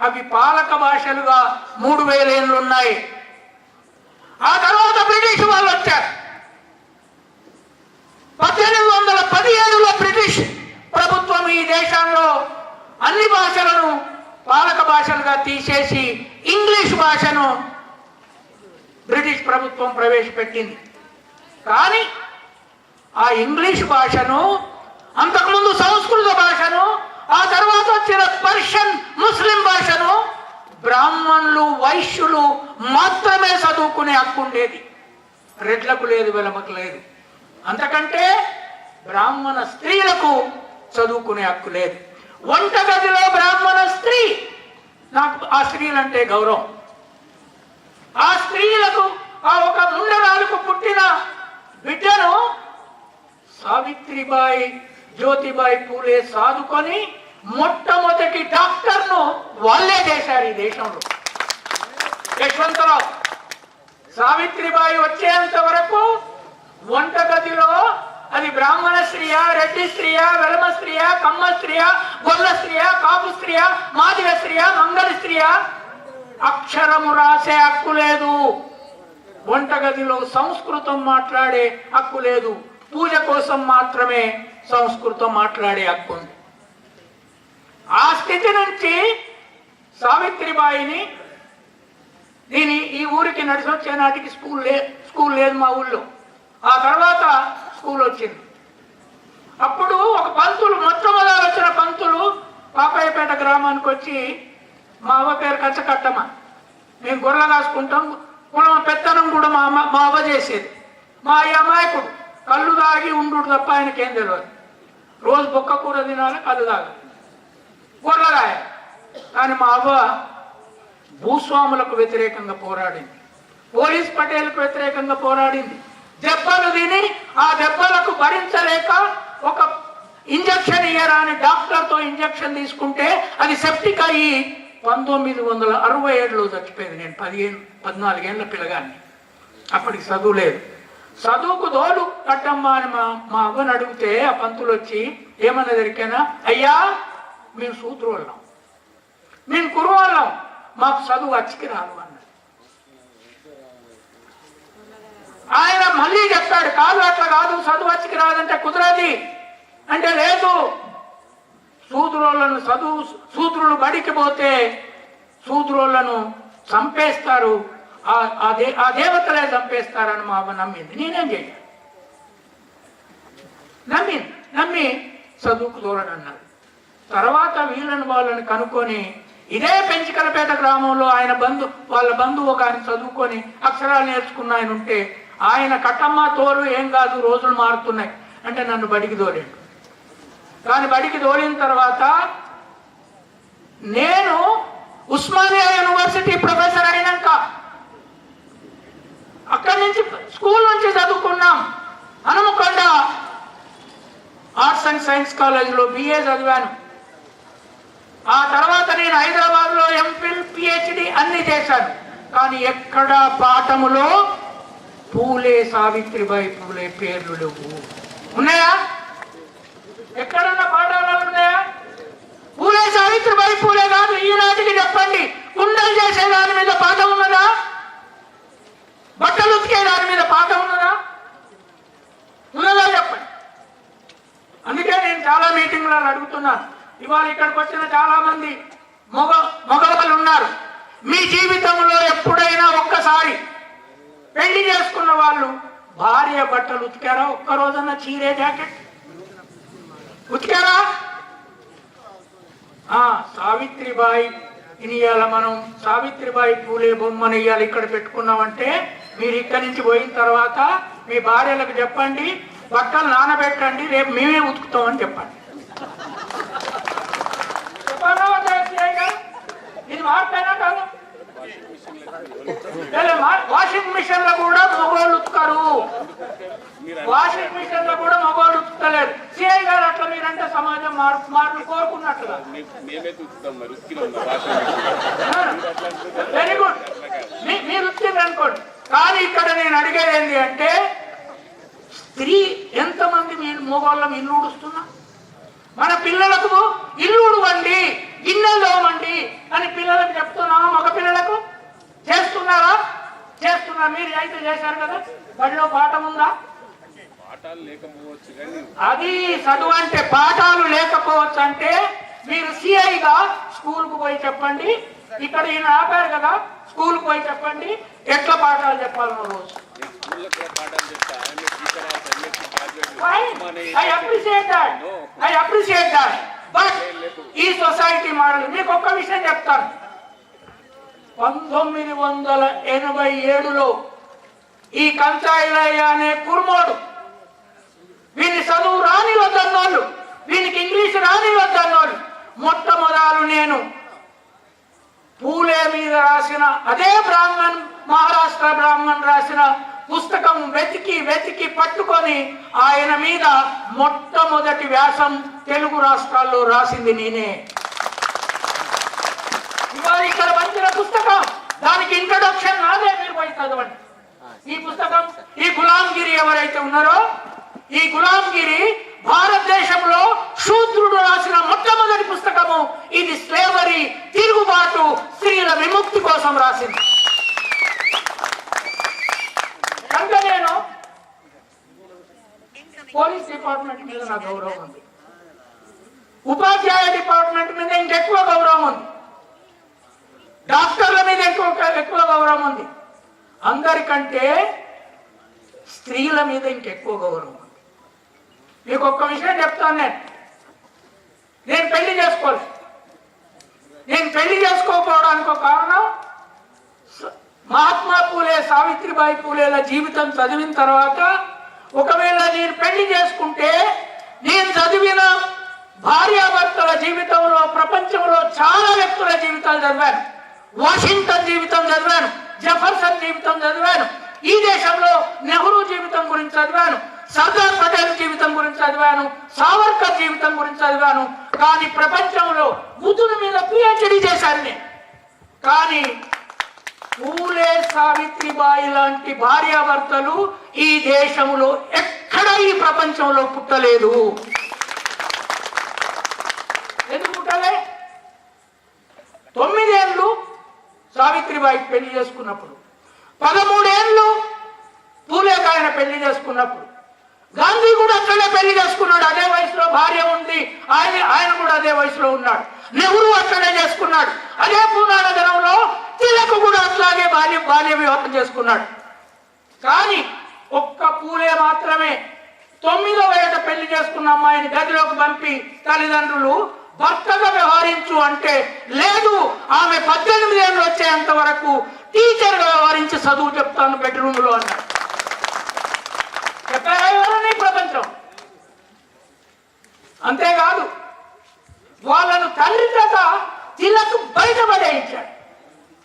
అవి పాలక భాషలుగా 3000 ఏళ్ళు ఉన్నాయి. ఆ తర్వాత బ్రిటిష్ వాళ్ళు వచ్చారు. 1817లో బ్రిటిష్ ప్రభుత్వం ఈ దేశంలో అన్ని భాషలను పాలక భాషలుగా తీసేసి ఇంగ్లీష్ భాషను బ్రిటిష్ ప్రభుత్వం ప్రవేశపెట్టింది. కానీ ఆ ఇంగ్లీష్ భాషను, అంతకుముందు సంస్కృత భాషను, ఆ తర్వాత వచ్చిన పర్షియన్ ముస్లిం భాషను బ్రాహ్మణులు, వైశ్యులు మాత్రమే చదువుకునే హక్కు ఉండేది. రెడ్లకు లేదు, వెలమకు లేదు. అంతకంటే బ్రాహ్మణ స్త్రీలకు చదువుకునే హక్కు లేదు. వంటగదిలో బ్రాహ్మణ స్త్రీ, నాకు ఆ స్త్రీలంటే గౌరవం. ఆ స్త్రీలకు, ఆ ఒక ముండరాలకు పుట్టిన బిడ్డను సావిత్రిబాయి, జ్యోతిబాయి పూలే సాదుకొని మొట్టమొదటి డాక్టర్ను వాళ్ళే చేశారు ఈ దేశంలో. యశ్వంతరావు సావిత్రిబాయి వచ్చేంత వరకు వంటగదిలో అది బ్రాహ్మణ స్త్రీయా, రెడ్డి స్త్రీయా, వెలమ స్త్రీయా, కమ్మ స్త్రీయా, గొల్ల స్త్రీయా, కాపు స్త్రీయా, మాదిగ స్త్రీయా, మంగళ స్త్రీయా, అక్షరము రాసే హక్కు లేదు. వంటగదిలో సంస్కృతం మాట్లాడే హక్కు లేదు. పూజ కోసం మాత్రమే సంస్కృతం మాట్లాడే హక్కు ఉంది. ఆ స్థితి నుంచి సావిత్రిబాయిని, ఈ ఊరికి నడిచి వచ్చే నాటికి స్కూల్ లేదు మా ఊళ్ళో. ఆ తర్వాత స్కూల్ వచ్చింది. అప్పుడు ఒక పంతులు, మొట్టమొదటి వచ్చిన పంతులు పాపయ్యపేట గ్రామానికి వచ్చి, మా అవ్వ పేరు కచ్చకట్టమ్మ, మేము గొర్రెలు కాసుకుంటాం, కులం పెత్తనం కూడా మా అవ్వ చేసేది. మా అమాయకుడు కళ్ళు తాగి ఉండు తప్ప ఆయనకేం తెలియదు. రోజు బొక్క కూర తినాలి, కళ్ళు తాగాలి, గొర్రెలు రాయాలి. కానీ మా అవ్వ భూస్వాములకు వ్యతిరేకంగా పోరాడింది, పోలీస్ పటేలకు వ్యతిరేకంగా పోరాడింది. దెబ్బలు తిని ఆ దెబ్బలకు భరించలేక ఒక ఇంజక్షన్ ఇయ్యరాని డాక్టర్తో ఇంజక్షన్ తీసుకుంటే అది సెప్టిక్ అయ్యి 1967లో చచ్చిపోయింది. నేను 14 ఏళ్ళ పిల్లగాన్ని. అప్పటికి చదువు లేదు. చదువుకు దోలు కట్టమ్మా అని మా అవ్వని అడిగితే ఆ పంతులు వచ్చి ఏమన్నా దొరికానా, అయ్యా మేము సూత్రులం, మేము కురువాళ్ళం, మాకు చదువు అచ్చికి రాదు అన్నాడు. ఆయన మళ్ళీ చెప్పాడు, కాదు అట్లా కాదు, చదువు అచ్చికి రాదంటే కుదరది అంటే, లేదు శూద్రులు బడికి పోతే శూద్రులను చంపేస్తారు, ఆ దేవతలే చంపేస్తారని మా అవ్వ నమ్మింది. నేనేం చేయాలి? నమ్మి చదువుకు దూరనన్నాడు. తర్వాత వాళ్ళని కనుక్కొని ఇదే పెంచికలపేట గ్రామంలో వాళ్ళ బంధువు ఒక ఆయన చదువుకొని అక్షరాలు నేర్చుకున్న ఆయన ఉంటే ఆయన కట్టమ్మ తోలు ఏం కాదు, రోజులు మారుతున్నాయి అంటే నన్ను బడికి తోలేడు. కానీ బడికి తోలిన తర్వాత నేను ఉస్మానియా యూనివర్సిటీ ప్రొఫెసర్ అయినాక అక్కడి నుంచి స్కూల్ నుంచి చదువుకున్నాం. హనుమకొండ ఆర్ట్స్ అండ్ సైన్స్ కాలేజీలో BA చదివాను. ఆ తర్వాత నేను హైదరాబాద్లో MPhil PhD అన్ని చేశాను. కానీ ఎక్కడ పాఠములో పూలే సావిత్రిబాయి పూలే పేర్లు లేవు. ఉన్నాయా? ఎక్కడన్నా పాఠాలు ఉన్నాయా? పూలే సావిత్రిబాయి పూలే కాదు ఈనాటికి చెప్పండి, కుండలు చేసే దాని మీద పాఠం ఉన్నదా? బట్టలు ఉతికే దాని మీద పాఠం ఉన్నదా? ఉన్నదా చెప్పండి. అందుకే నేను చాలా మీటింగ్లలో అడుగుతున్నాను. ఇవాళ ఇక్కడికి వచ్చిన చాలా మంది మగవాళ్ళు ఉన్నారు. మీ జీవితంలో ఎప్పుడైనా ఒక్కసారి పెళ్లి చేసుకున్న వాళ్ళు భార్య బట్టలు ఉతికారా? ఒక్కరోజన్నా చీరే జాకెట్ ఉతికారా? సావిత్రిబాయి ఇవాళ మనం సావిత్రిబాయి పూలే బొమ్మను ఇవాళ ఇక్కడ పెట్టుకున్నామంటే మీరు ఇక్కడి నుంచి పోయిన తర్వాత మీ భార్యలకు చెప్పండి, బట్టలు నానబెట్టండి, రేపు మేమే ఉతుకుతామని చెప్పండి. ఇది మార్పేనా కాదు? వాషింగ్ మిషన్ లో కూడా మగవాళ్ళు ఉతుకారు. వాషింగ్ మిషన్ లో కూడా మగవాళ్ళు ఉతుకలేరు. సిఐ గారు అట్లా మీరంటే సమాజం మార్పు కోరుకున్నట్లుగా. వెరీ గుడ్, మీరు ఉతికింది అనుకోండి. కానీ ఇక్కడ నేను అడిగేది ఏంటి అంటే, స్త్రీ ఎంతమంది మగవాళ్ళం ఇల్లు ఊడుస్తున్నా? మన పిల్లలకు ఇల్లు ఊడవండి, గిన్నెలు తోమండి అని పిల్లలకు చెప్తున్నామా? మగ పిల్లలకు చేస్తున్నారా? చేస్తున్నా. మీరు అయితే చేశారు కదా. బడిలో పాఠం ఉందా? అది చదువు అంటే పాఠాలు లేకపోవచ్చు అంటే మీరు సిఐగా స్కూల్కు పోయి చెప్పండి. ఇక్కడ ఈయన ఆపారు కదా, స్కూల్కి పోయి చెప్పండి ఎట్లా పాఠాలు చెప్పాలన్న రోజు. I appreciate that. But ఈ సొసైటీ మోడల్ మీకు ఒక్క విషయం చెప్తాను. 1987లో ఈ కంచాయిలయ్య అనే కుర్మోడు, వీని చదువు రాని వద్దన్నోళ్ళు, వీనికి ఇంగ్లీష్ రాని వద్దన్నోళ్ళు, మొట్టమొదలు నేను పూలే మీద రాసిన అదే మహారాష్ట్ర బ్రాహ్మణ్ రాసిన పుస్తకం వెతికి పట్టుకొని ఆయన మీద మొట్టమొదటి వ్యాసం తెలుగు రాష్ట్రాల్లో రాసింది నేనే. ఇవాళ ఇక్కడ పంచిన పుస్తకం, దానికి ఇంట్రొడక్షన్ నాదే, మీరు పోయి చదవండి. ఈ పుస్తకం ఈ గులాంగిరి ఎవరైతే ఉన్నారో, ఈ గులాంగిరి భారతదేశంలో శూద్రుడు రాసిన మొట్టమొదటి పుస్తకము ఇది. స్లేవరీ, తిరుగుబాటు, స్త్రీల విముక్తి కోసం రాసింది. కనుక నేను పోలీస్ డిపార్ట్మెంట్ మీద నా గౌరవం ఉంది, ఉపాధ్యాయ డిపార్ట్మెంట్ మీద ఇంకెక్కువ గౌరవం ఉంది, డాక్టర్ల మీద ఎక్కువ గౌరవం ఉంది. అందరికంటే స్త్రీల మీద ఇంకెక్కువ గౌరవం ఉంది. మీకు ఒక్క విషయం చెప్తాను. నేను పెళ్లి చేసుకోలేదు. నేను పెళ్లి చేసుకోకపోవడానికి ఒక కారణం, మహాత్మా పూలే సావిత్రిబాయి పూలేల జీవితం చదివిన తర్వాత ఒకవేళ నేను పెళ్లి చేసుకుంటే నేను చదివిన భార్యాభర్తల జీవితంలో ప్రపంచంలో చాలా వ్యక్తుల జీవితాలు చదివాను. వాషింగ్టన్ జీవితం చదివాను, జెఫర్సన్ జీవితం చదివాను, ఈ దేశంలో నెహ్రూ జీవితం గురించి చదివాను, సర్దార్ పటేల్ జీవితం గురించి చదివాను, సావర్కర్ జీవితం గురించి చదివాను. కానీ ప్రపంచంలో బుద్ధుని మీద PhD చేశాను నేను. కానీ పూలే సావిత్రిబాయి లాంటి భార్యాభర్తలు ఈ దేశంలో ఎక్కడా ఈ ప్రపంచంలో పుట్టలేదు. ఎందుకు పుట్టలే? 9 ఏళ్ళు సావిత్రిబాయి పెళ్లి చేసుకున్నప్పుడు, 13 ఏళ్ళు పూలేకాయన పెళ్లి చేసుకున్నప్పుడు, గాంధీ కూడా అట్లనే పెళ్లి చేసుకున్నాడు. అదే వయసులో భార్య ఉంది, ఆయన కూడా అదే వయసులో ఉన్నాడు. నెహ్రూ అట్లనే చేసుకున్నాడు. అదే పూనా నగరంలో తిలక్ కూడా అట్లాగే బాల్య వివాహం చేసుకున్నాడు. కానీ ఒక్క పూలే మాత్రమే 9వ ఏట పెళ్లి చేసుకున్న అమ్మాయిని గదిలోకి పంపి తల్లిదండ్రులు భర్తగా వ్యవహరించు అంటే లేదు, ఆమె 18 ఏళ్ళు వచ్చేంత వరకు టీచర్ గా వ్యవహరించి చదువు చెప్తాను బెడ్రూమ్ లో అన్నాడు. చెప్పారా ఎవరన్నా ఈ ప్రపంచం? అంతేకాదు వాళ్ళను తల్లి చేత తిలకు బయటపడేయించాడు.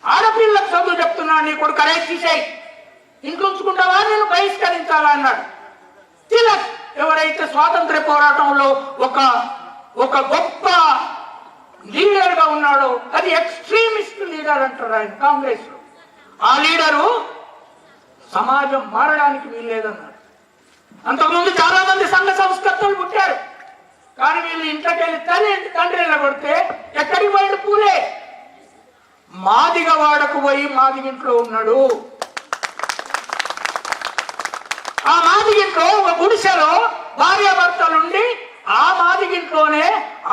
ఆడపిల్లకు చదువు చెప్తున్నాడు, నీ కొడుకు కరెక్ట్ తీసేయి, ఇంట్లో ఉంచుకుంటావా, నేను బహిష్కరించాలా అన్నాడు. తిలక్ ఎవరైతే స్వాతంత్ర పోరాటంలో ఒక గొప్ప లీడర్ గా ఉన్నాడో, అది ఎక్స్ట్రీమిస్ట్ లీడర్ అంటారు ఆయన కాంగ్రెస్ లో. ఆ లీడరు సమాజం మారడానికి వీల్లేదన్నాడు. అంతకుముందు చాలా మంది సంఘ సంస్కర్తలు పుట్టారు, కానీ వీళ్ళు ఇంట్లోకి వెళ్ళి తండ్రి కొడితే ఎక్కడికి పోయిన పూలే మాదిగ వాడకు పోయి మాదిగింట్లో ఉన్నాడు. ఆ మాదిగింట్లో ఒక గుడిసెలో భార్యాభర్తలుండి ఆ మాదిగింట్లోనే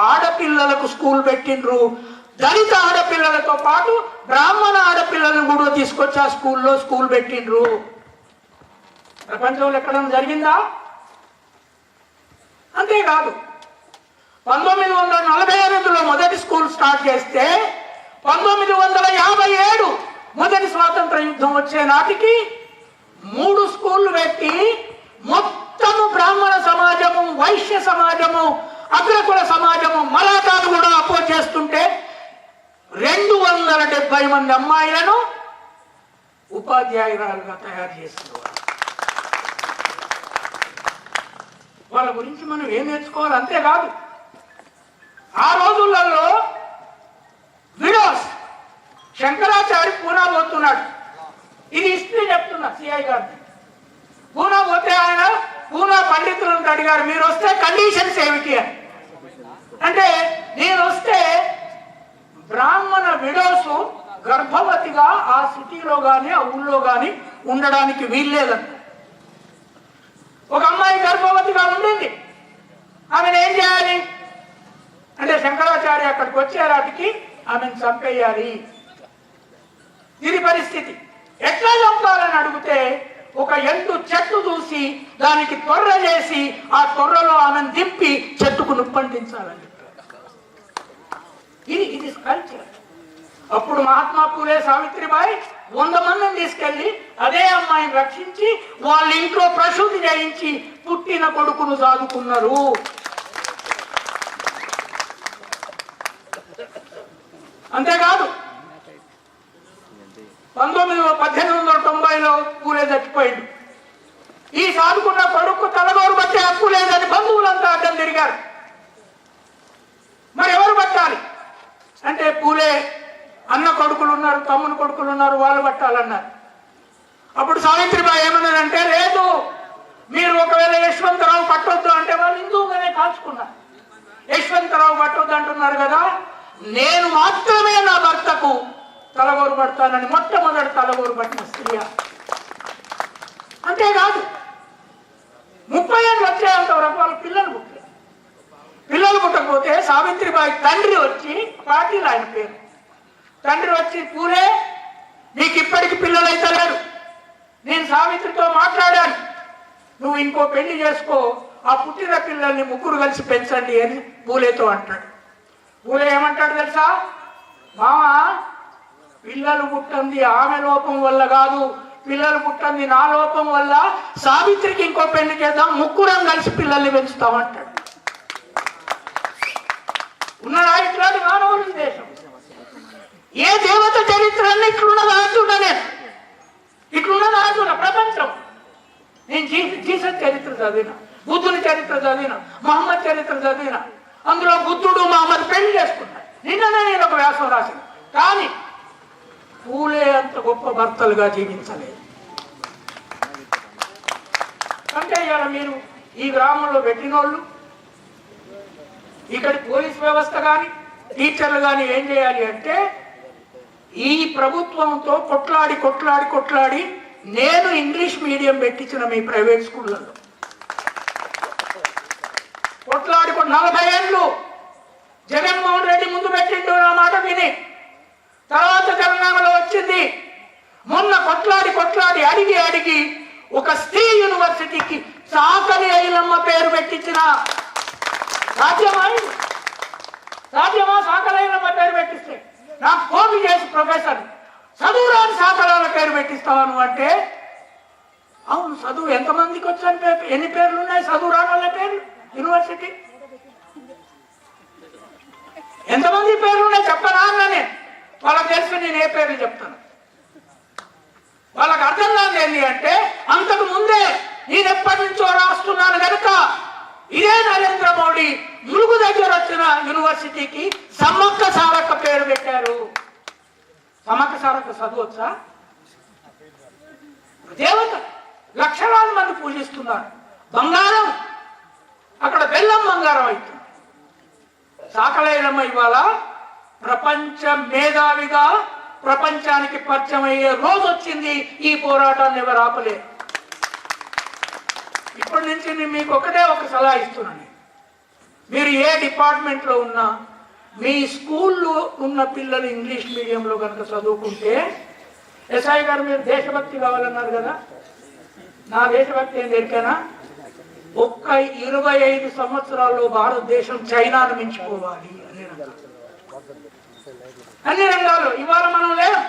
ఆడపిల్లలకు స్కూల్ పెట్టిండ్రు. దళిత ఆడపిల్లలతో పాటు బ్రాహ్మణ ఆడపిల్లలను కూడా తీసుకొచ్చి ఆ స్కూల్ పెట్టిండ్రు. ప్రపంచంలో ఎక్కడైనా జరిగిందా? అంతేకాదు 1948లో మొదటి స్కూల్ స్టార్ట్ చేస్తే 1957 మొదటి స్వాతంత్ర యుద్ధం వచ్చే నాటికి 3 స్కూళ్లు పెట్టి మొత్తము బ్రాహ్మణ సమాజము, వైశ్య సమాజము, అగ్రకుల సమాజము, మలాటాలు కూడా అపోజ్ చేస్తుంటే 270 మంది అమ్మాయిలను ఉపాధ్యాయురాలుగా తయారు చేస్తున్నారు. వాళ్ళ గురించి మనం ఏం నేర్చుకోవాలి? అంతేకాదు ఆ రోజులలో విడోస్ శంకరాచార్య పూనా పోతున్నాడు. ఇది హిస్టరీ చెప్తున్నా సిఐ గారిని. పూనా పోతే ఆయన పూనా పండితులను అడిగారు, మీరు వస్తే కండిషన్స్ ఏమిటి అని. అంటే నేను వస్తే బ్రాహ్మణ విడోస్ గర్భవతిగా ఆ సిటీలో గాని ఆ ఊళ్ళో గాని ఉండడానికి వీల్లేదంట. ఒక అమ్మాయి గర్భవతిగా ఉండింది, ఆమెను ఏం చేయాలి అంటే శంకరాచార్య అక్కడికి వచ్చేరాటికి ఆమెను చంపేయాలి. ఇది పరిస్థితి. ఎట్లా చంపాలని అడిగితే ఒక ఎండు చెట్టు చూసి దానికి తొర్ర చేసి ఆ తొర్రలో ఆమెను దింపి చెట్టుకు నిప్పంటించాలని. ఇది కల్చర్. అప్పుడు మహాత్మా పూలే, సావిత్రిబాయి 100 మందిని తీసుకెళ్లి అదే అమ్మాయిని రక్షించి వాళ్ళ ఇంట్లో ప్రసూతి చేయించి పుట్టిన కొడుకును సాదుకున్నారు. అంతేకాదు 1890లో పూలే చచ్చిపోయింది. ఈ సాదుకున్న కొడుకు తలగోరు బట్టే హక్కు లేదని బంధువులంతా అడ్డం తిరిగారు. మరి ఎవరు పట్టాలి అంటే పూలే అన్న కొడుకులు ఉన్నారు, తమ్ముని కొడుకులు ఉన్నారు, వాళ్ళు పట్టాలన్నారు. అప్పుడు సావిత్రిబాయి ఏమన్నారంటే, లేదు, మీరు ఒకవేళ యశ్వంతరావు పట్టొద్దు అంటే వాళ్ళు హిందువుగానే కాల్చుకున్నారు. యశ్వంతరావు పట్టొద్దు అంటున్నారు కదా, నేను మాత్రమే నా భర్తకు తలగోరు పడతానని మొట్టమొదటి తలగోరు పట్టిన స్త్రీ. అంతేకాదు 30 ఏళ్ళు వచ్చేంత వరకు వాళ్ళు పిల్లలు పుట్టారు. పిల్లలు పుట్టకపోతే సావిత్రిబాయి తండ్రి వచ్చి, పాటిల్ ఆయన పేరు, తండ్రి వచ్చి, పూలే నీకు ఇప్పటికి పిల్లలైతే లేరు, నేను సావిత్రితో మాట్లాడాను, నువ్వు ఇంకో పెళ్లి చేసుకో, ఆ పుట్టిన పిల్లల్ని 3 కలిసి పెంచండి అని పూలేతో అంటాడు. పూలే ఏమంటాడు తెలుసా, మామా పిల్లలు పుట్టింది ఆమె లోపం వల్ల కాదు, పిల్లలు పుట్టింది నా లోపం వల్ల, సావిత్రికి ఇంకో పెళ్లి చేద్దాం, 3 కలిసి పిల్లల్ని పెంచుతామంటాడు. ఉన్నారా ఇట్లాంటి మానవుల దేశం? ఏ దేవత చరిత్రని ఇట్లున్నదా అంటున్నా, నేను ఇట్లున్నదా అంటున్నా. ప్రపంచం నేను జీసస్ చరిత్ర చదివిన, బుద్ధుని చరిత్ర చదివిన, మహమ్మద్ చరిత్ర చదివిన. అందులో బుద్ధుడు మహమ్మద్ పెళ్లి చేసుకున్నాడు. నిన్ననే నేను ఒక వ్యాసం రాసిన, కానీ పూలే అంత గొప్ప భర్తలుగా జీవించలేదు. అంటే ఇవాళ మీరు ఈ గ్రామంలో పెట్టినోళ్ళు, ఇక్కడ పోలీస్ వ్యవస్థ కానీ టీచర్లు కానీ ఏం చేయాలి అంటే, ఈ ప్రభుత్వంతో కొట్లాడి నేను ఇంగ్లీష్ మీడియం పెట్టించిన మీ ప్రైవేట్ స్కూళ్ళలో కొట్లాడి 40 ఏళ్ళు జగన్మోహన్ రెడ్డి ముందు పెట్టిండు నా మాట విని, తర్వాత తెలంగాణలో వచ్చింది. మొన్న కొట్లాడి అడిగి ఒక స్త్రీ యూనివర్సిటీకి సాకలి ఐలమ్మ పేరు పెట్టించిన సాధ్యమా సాకలి ఐలమ్మ పేరు పెట్టిస్తే? నాకు ఫోన్ చేసి, ప్రొఫెసర్ చదువురాని సాకలాల పేరు పెట్టిస్తాను అంటే అవును, చదువు ఎంతమందికి వచ్చాను ఎన్ని పేర్లు ఉన్నాయి చదువు రాని వాళ్ళ పేర్లు యూనివర్సిటీ ఎంతమంది పేర్లు ఉన్నాయి చెప్పనా అన్నానే. వాళ్ళకి తెలిసి నేను ఏ పేర్లు చెప్తాను. వాళ్ళకి అర్థం కాదు ఏంటి అంటే అంతకు ముందే నేను ఎప్పటి నుంచో రాస్తున్నాను కనుక ఇదే నరేంద్ర మోడీ ములుగు దగ్గర వచ్చిన యూనివర్సిటీకి సమ్మక్క సారక్క పేరు పెట్టారు. సమ్మక్క సారక్క చదువచ్చా? దేవత లక్షలాది మంది పూజిస్తున్నారు. బంగారం అక్కడ బెల్లం బంగారం అవుతుంది. సాకలేలమ్మ ఇవాళ ప్రపంచ మేధావిగా ప్రపంచానికి పరిచయం అయ్యే రోజు వచ్చింది. ఈ పోరాటాన్ని ఎవరు ఆపలేరు. ఇప్పటి నుంచి నేను మీకు ఒకటే ఒక సలహా ఇస్తున్నాను. మీరు ఏ డిపార్ట్మెంట్లో ఉన్నా మీ స్కూల్లో ఉన్న పిల్లలు ఇంగ్లీష్ మీడియంలో కనుక చదువుకుంటే, ఎస్ఐ గారు మీరు దేశభక్తి కావాలన్నారు కదా, నా దేశభక్తి ఏం దొరికానా? ఒక్క 25 సంవత్సరాల్లో భారతదేశం చైనాను మించిపోవాలి అన్ని రంగాలు. ఇవాళ మనం లేవు.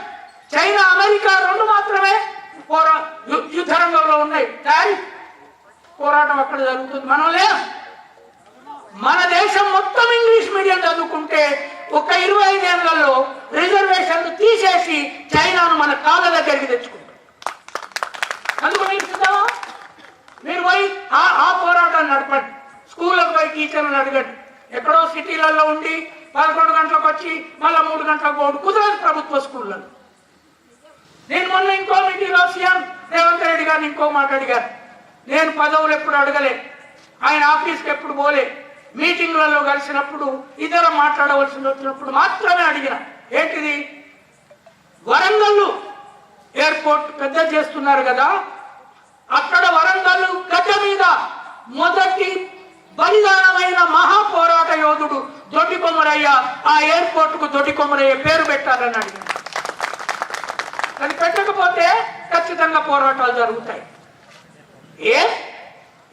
చైనా అమెరికా 2 మాత్రమే యుద్ధ రంగంలో ఉన్నాయి. పోరాటం అక్కడ జరుగుతుంది, మనం లేవు. మన దేశం మొత్తం ఇంగ్లీష్ మీడియం చదువుకుంటే ఒక 25 ఏళ్లలో రిజర్వేషన్లు తీసేసి చైనాను మన కాళ్ళ దగ్గరికి తెచ్చుకుంటాం. అందుకు మీరు సిద్ధమా? మీరు పోయి ఆ పోరాటాన్ని నడపండి. స్కూళ్ళకు పోయి టీచర్లను అడగండి. ఎక్కడో సిటీలలో ఉండి 11 గంటలకు వచ్చి మళ్ళీ 3 గంటలకు పోవడం కుదరదు ప్రభుత్వ స్కూళ్ళలో. నేను మొన్న ఇంకో మీటింగ్లో సీఎం రేవంత్ రెడ్డి గారిని ఇంకో మాట అడిగాను. నేను పదవులు ఎప్పుడు అడగలే, ఆయన ఆఫీస్కి ఎప్పుడు పోలే, మీటింగ్లలో కలిసినప్పుడు ఇతర మాట్లాడవలసి వచ్చినప్పుడు మాత్రమే అడిగిన. ఏంటిది? వరంగల్ ఎయిర్పోర్ట్ పెద్ద చేస్తున్నారు కదా, అక్కడ వరంగల్ గడ్డ మీద మొదటి బలిదానమైన మహాపోరాట యోధుడు దొడ్డి కొమరయ్య, ఆ ఎయిర్పోర్ట్ కు దొడ్డి కొమరయ్య పేరు పెట్టాలని అడిగారు. అది పెట్టకపోతే ఖచ్చితంగా పోరాటాలు జరుగుతాయి.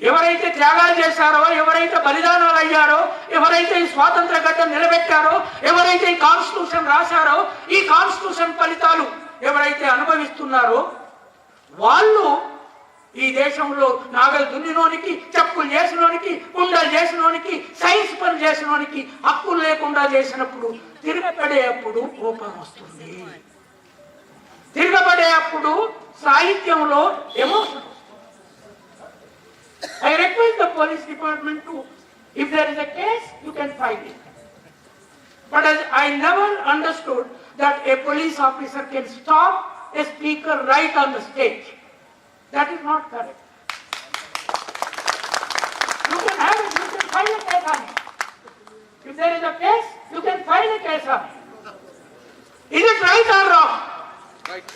ఎవరైతే త్యాగాలు చేశారో, ఎవరైతే బలిదానాలు అయ్యారో, ఎవరైతే ఈ స్వాతంత్ర గడ్డ నిలబెట్టారో, ఎవరైతే ఈ కాన్స్టిట్యూషన్ రాశారో, ఈ కాన్స్టిట్యూషన్ ఫలితాలు ఎవరైతే అనుభవిస్తున్నారో వాళ్ళు ఈ దేశంలో నాగలు దున్నినోనికి, చెప్పులు చేసినోనికి, కుండలు చేసినోనికి, సైన్స్ పని చేసినోనికి హక్కులు లేకుండా చేసినప్పుడు తిరగబడేటప్పుడు కోపం వస్తుంది. తిరగబడేటప్పుడు సాహిత్యంలో emotion. I request the police department to, if there is a case, you can fight it. But I never understood that a police officer can stop a speaker right on the stage. That is not correct. You can have it, you can file a case on it. If there is a case, you can file a case on it. Is it right or wrong? Right.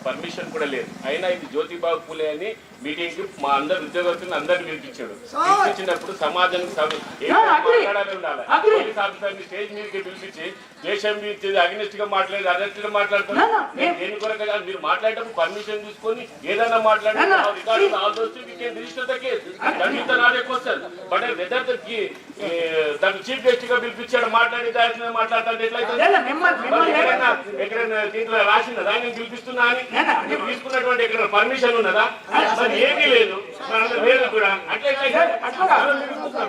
Permission కూడా లేదు. అయినా ఇది జ్యోతిబాబు పూలే అని మీటింగ్ కి మా అందరు ఉద్యోగస్తులను అందరిని పిలిపించాడు. పిలిపించినప్పుడు సమాజానికి మాట్లాడాలి ఉండాలి. పోలీస్ ఆఫీసర్ని స్టేజ్ మీదకి పిలిపించి దేశం మీద అగ్నిస్ట్ గా మాట్లాడి అరెస్ట్ గా మాట్లాడుతున్నారు. దేని కొరకు మీరు మాట్లాడేటప్పుడు పర్మిషన్ తీసుకొని ఏదైనా మాట్లాడాలి. చీఫ్ గెస్ట్ గా పిలిపించాడు, మాట్లాడి మాట్లాడుతుంటే ఎట్లయితే ఎక్కడైనా దీంట్లో రాసిందా నేను పిలిపిస్తున్నా అని తీసుకున్నటువంటి ఎక్కడ పర్మిషన్ ఉన్నదా? ఏమీ లేదు కూడా.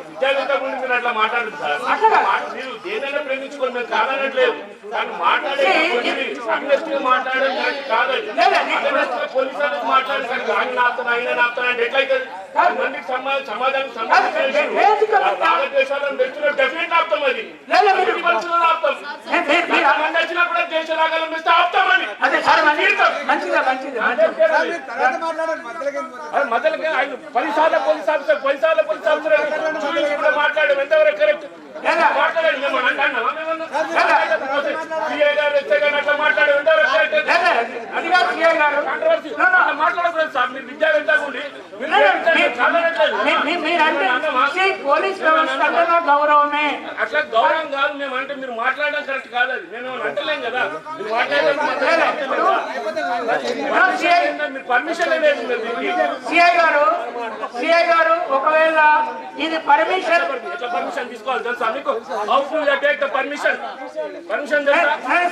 విద్యార్థుల గురించి మీరు అట్లా మాట్లాడదు సార్. మీరు దేనైనా ప్రేమించుకోండి, మేము కాదనట్లేదు. కానీ మాట్లాడే మాట్లాడడం కాదండి. పోలీసు మాట్లాడి ఆయన నాపుతున్నా ఆయన నాపుతున్నా అంటే ఎట్లయితే మందికి సమాజానికి భారతదేశాలను తెచ్చిన డెఫినెట్ ఆపుతాం. అది ఆపుతాం. వచ్చినా కూడా దేశ రాగాలను ఇస్తే ఆపుతామని మధ్యలో ఆయన 10 సార్లు పోలీస్ ఆఫీసర్ మాట్లాడడం ఎంతవరకు కరెక్ట్? మాట్లాడాడు మేము మాట్లాడకూడదు సార్. మీరు విద్యా వెంటనే గౌరవమే. అట్లా గౌరవం కాదు మేము అంటే మీరు మాట్లాడడం కరెక్ట్ కాదు. అది మేము అంటలేం కదా. మీరు మాట్లాడడం మీరు పర్మిషన్ లేదు. సిఐ గారు సిఐ గారు ఒకవేళ ఇది పర్మిషన్ తీసుకోవాలి తెలుసా మీకు? పర్మిషన్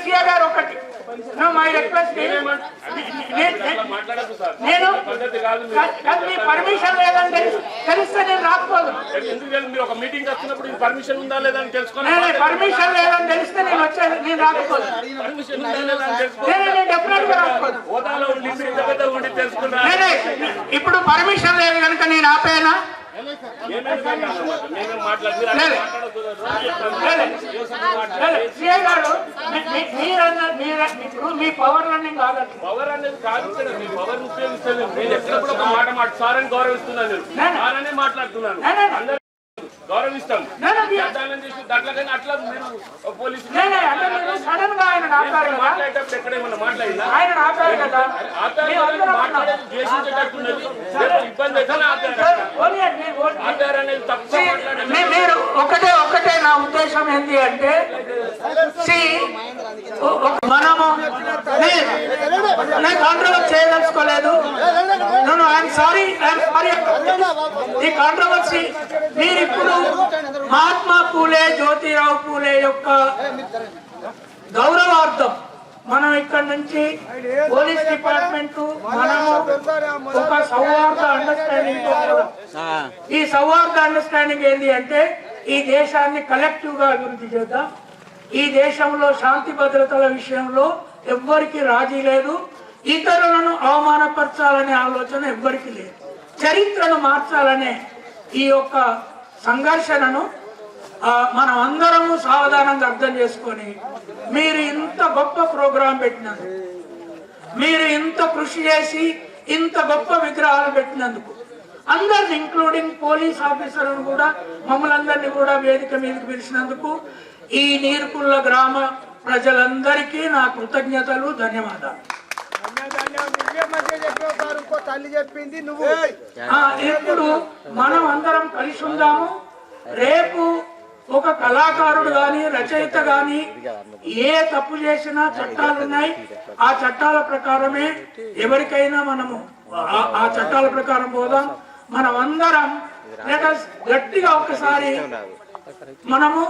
సిఐ గారు ఒకటి మై రిక్వెస్ట్ నేను మీ పర్మిషన్ లేదని తెలిస్తే నేను రాకపోదు. మీరు ఒక మీటింగ్ వస్తున్నప్పుడు పర్మిషన్ ఉందా లేదా అని తెలుసుకోవాలి. పర్మిషన్ లేదని తెలిస్తే నేను వచ్చేది, నేను రాకపోదు. నేను డెఫినెట్ గా రాకపోదు. హోదాలో ఉండి తెలుసుకున్నా. ఇప్పుడు పర్మిషన్ లేదు కనుక నేను ఆపేనా? మీ పవర్ రన్నింగ్ కాదు. పవర్ అనేది కాదు. పవర్ ఉపయోగిస్తాను. నేను ఎప్పుడు ఒక మాట సార్ అని గౌరవిస్తున్నాను. సార్ అనే మాట్లాడుతున్నాను. గౌరవిస్తాం. అట్లా మీరు పోలీసు సడన్ గా ఆయన మాట్లాడేటప్పుడు ఎక్కడేమన్నా మాట్లాడిందా? ఆయన ఆపారు కదా. ద్వేషించేటట్టున్నది. ఇబ్బంది అయితే ఆపారనేది తప్పుగా మాట్లాడారు. మీరు ఒకటే నా ఉద్దేశం ఏంటి అంటే మనము నేను కాంట్రవర్సీ చేయదలుచుకోలేదు. ఐఎమ్ సారీ ఈ కాంట్రవర్సీ మీరు ఇప్పుడు మహాత్మా పూలే జ్యోతిరావు పూలే యొక్క గౌరవార్థం మనం ఇక్కడ నుంచి పోలీస్ డిపార్ట్మెంట్ మనము ఒక సౌహార్ద అండర్స్టాండింగ్. ఈ సౌహార్ద అండర్స్టాండింగ్ ఏంటి అంటే ఈ దేశాన్ని కలెక్టివ్ గా అభివృద్ధి చేద్దాం. ఈ దేశంలో శాంతి భద్రతల విషయంలో ఎవ్వరికి రాజీ లేదు. ఇతరులను అవమానపరచాలనే ఆలోచన ఎవ్వరికి లేదు. చరిత్రను మార్చాలనే ఈ యొక్క సంఘర్షణను మనం అందరము సావధానంగా అర్థం చేసుకొని మీరు ఇంత గొప్ప ప్రోగ్రాం పెట్టినందుకు, మీరు ఇంత కృషి చేసి ఇంత గొప్ప విగ్రహాలు పెట్టినందుకు అందరిని ఇంక్లూడింగ్ పోలీస్ ఆఫీసర్లను కూడా మమ్మల్ని అందరినీ కూడా వేదిక మీదకి పిలిచినందుకు ఈ నీరుకుళ్ళ గ్రామ ప్రజలందరికీ నా కృతజ్ఞతలు, ధన్యవాదాలు. ఇప్పుడు మనం అందరం కలిసి ఉందాము. రేపు ఒక కళాకారుడు గాని రచయిత గాని ఏ తప్పు చేసినా చట్టాలు ఉన్నాయి. ఆ చట్టాల ప్రకారమే ఎవరికైనా మనము ఆ చట్టాల ప్రకారం పోదాం. మనం అందరం గట్టిగా ఒకసారి మనము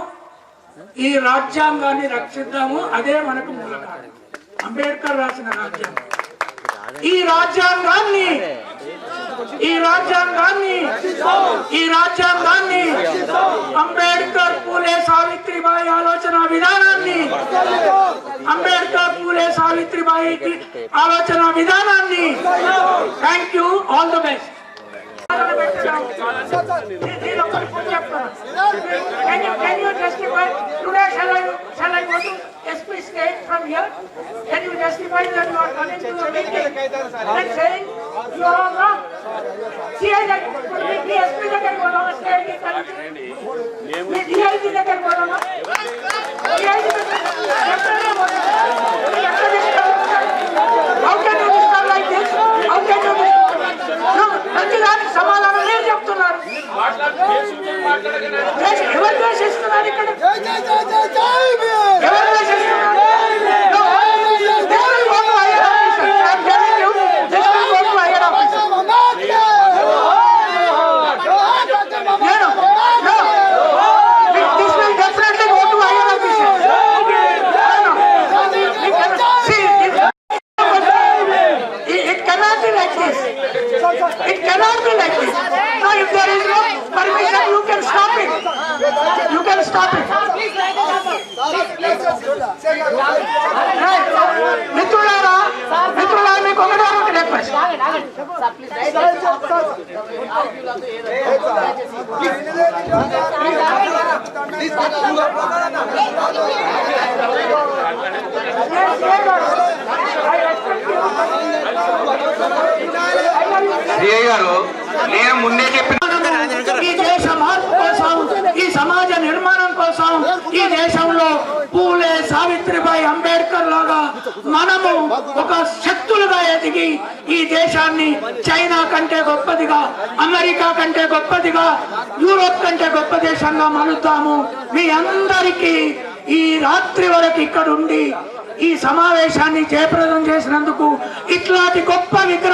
ఈ రాజ్యాంగాన్ని రక్షిద్దాము. అదే మనకు మూల కారణం. అంబేద్కర్ రాసిన రాజ్యాంగం. ఈ రాజ్యాంగాన్ని అంబేద్కర్ పూలే సావిత్రిబాయి ఆలోచన విధానాన్ని, అంబేద్కర్ పూలే సావిత్రిబాయికి ఆలోచన విధానాన్ని. Thank you. All the best. Can you justify today? Shall I go to SP state from here? Can you justify that you are coming to a meeting and saying you are all wrong? See, I like DSP దగ్గర పోదామా? స్టేట్ కి కలిసి మీ DIG దగ్గర పోదామా? DIG ఎక్కడనే పోదామా? How can you discuss like this? How can you ప్రతిదానికి సమాధానం నేను చెప్తున్నారు. ఎవరు ద్వేషిస్తున్నారు ఇక్కడ? ఎవరు ద్వేషిస్తున్నారు? It cannot be like this. So if there is no permission, you can stop it. You can stop it. Right. మిత్రులారా మీకు ఒకటే రిక్వెస్ట్. గారు నేను ముందే చెప్పిన ఈ దేశ మార్పు కోసం, ఈ సమాజ నిర్మాణం కోసం ఈ దేశంలో పూలే సావిత్రిబాయి అంబేద్కర్ లాగా మనము ఒక శక్తులుగా ఎదిగి ఈ దేశాన్ని చైనా కంటే గొప్పదిగా, అమెరికా కంటే గొప్పదిగా, యూరోప్ కంటే గొప్ప దేశంగా మలుద్దాము. మీ అందరికీ ఈ రాత్రి వరకు ఇక్కడ ఉండి ఈ సమావేశాన్ని జయప్రదం చేసినందుకు, ఇట్లాంటి గొప్ప విగ్రహం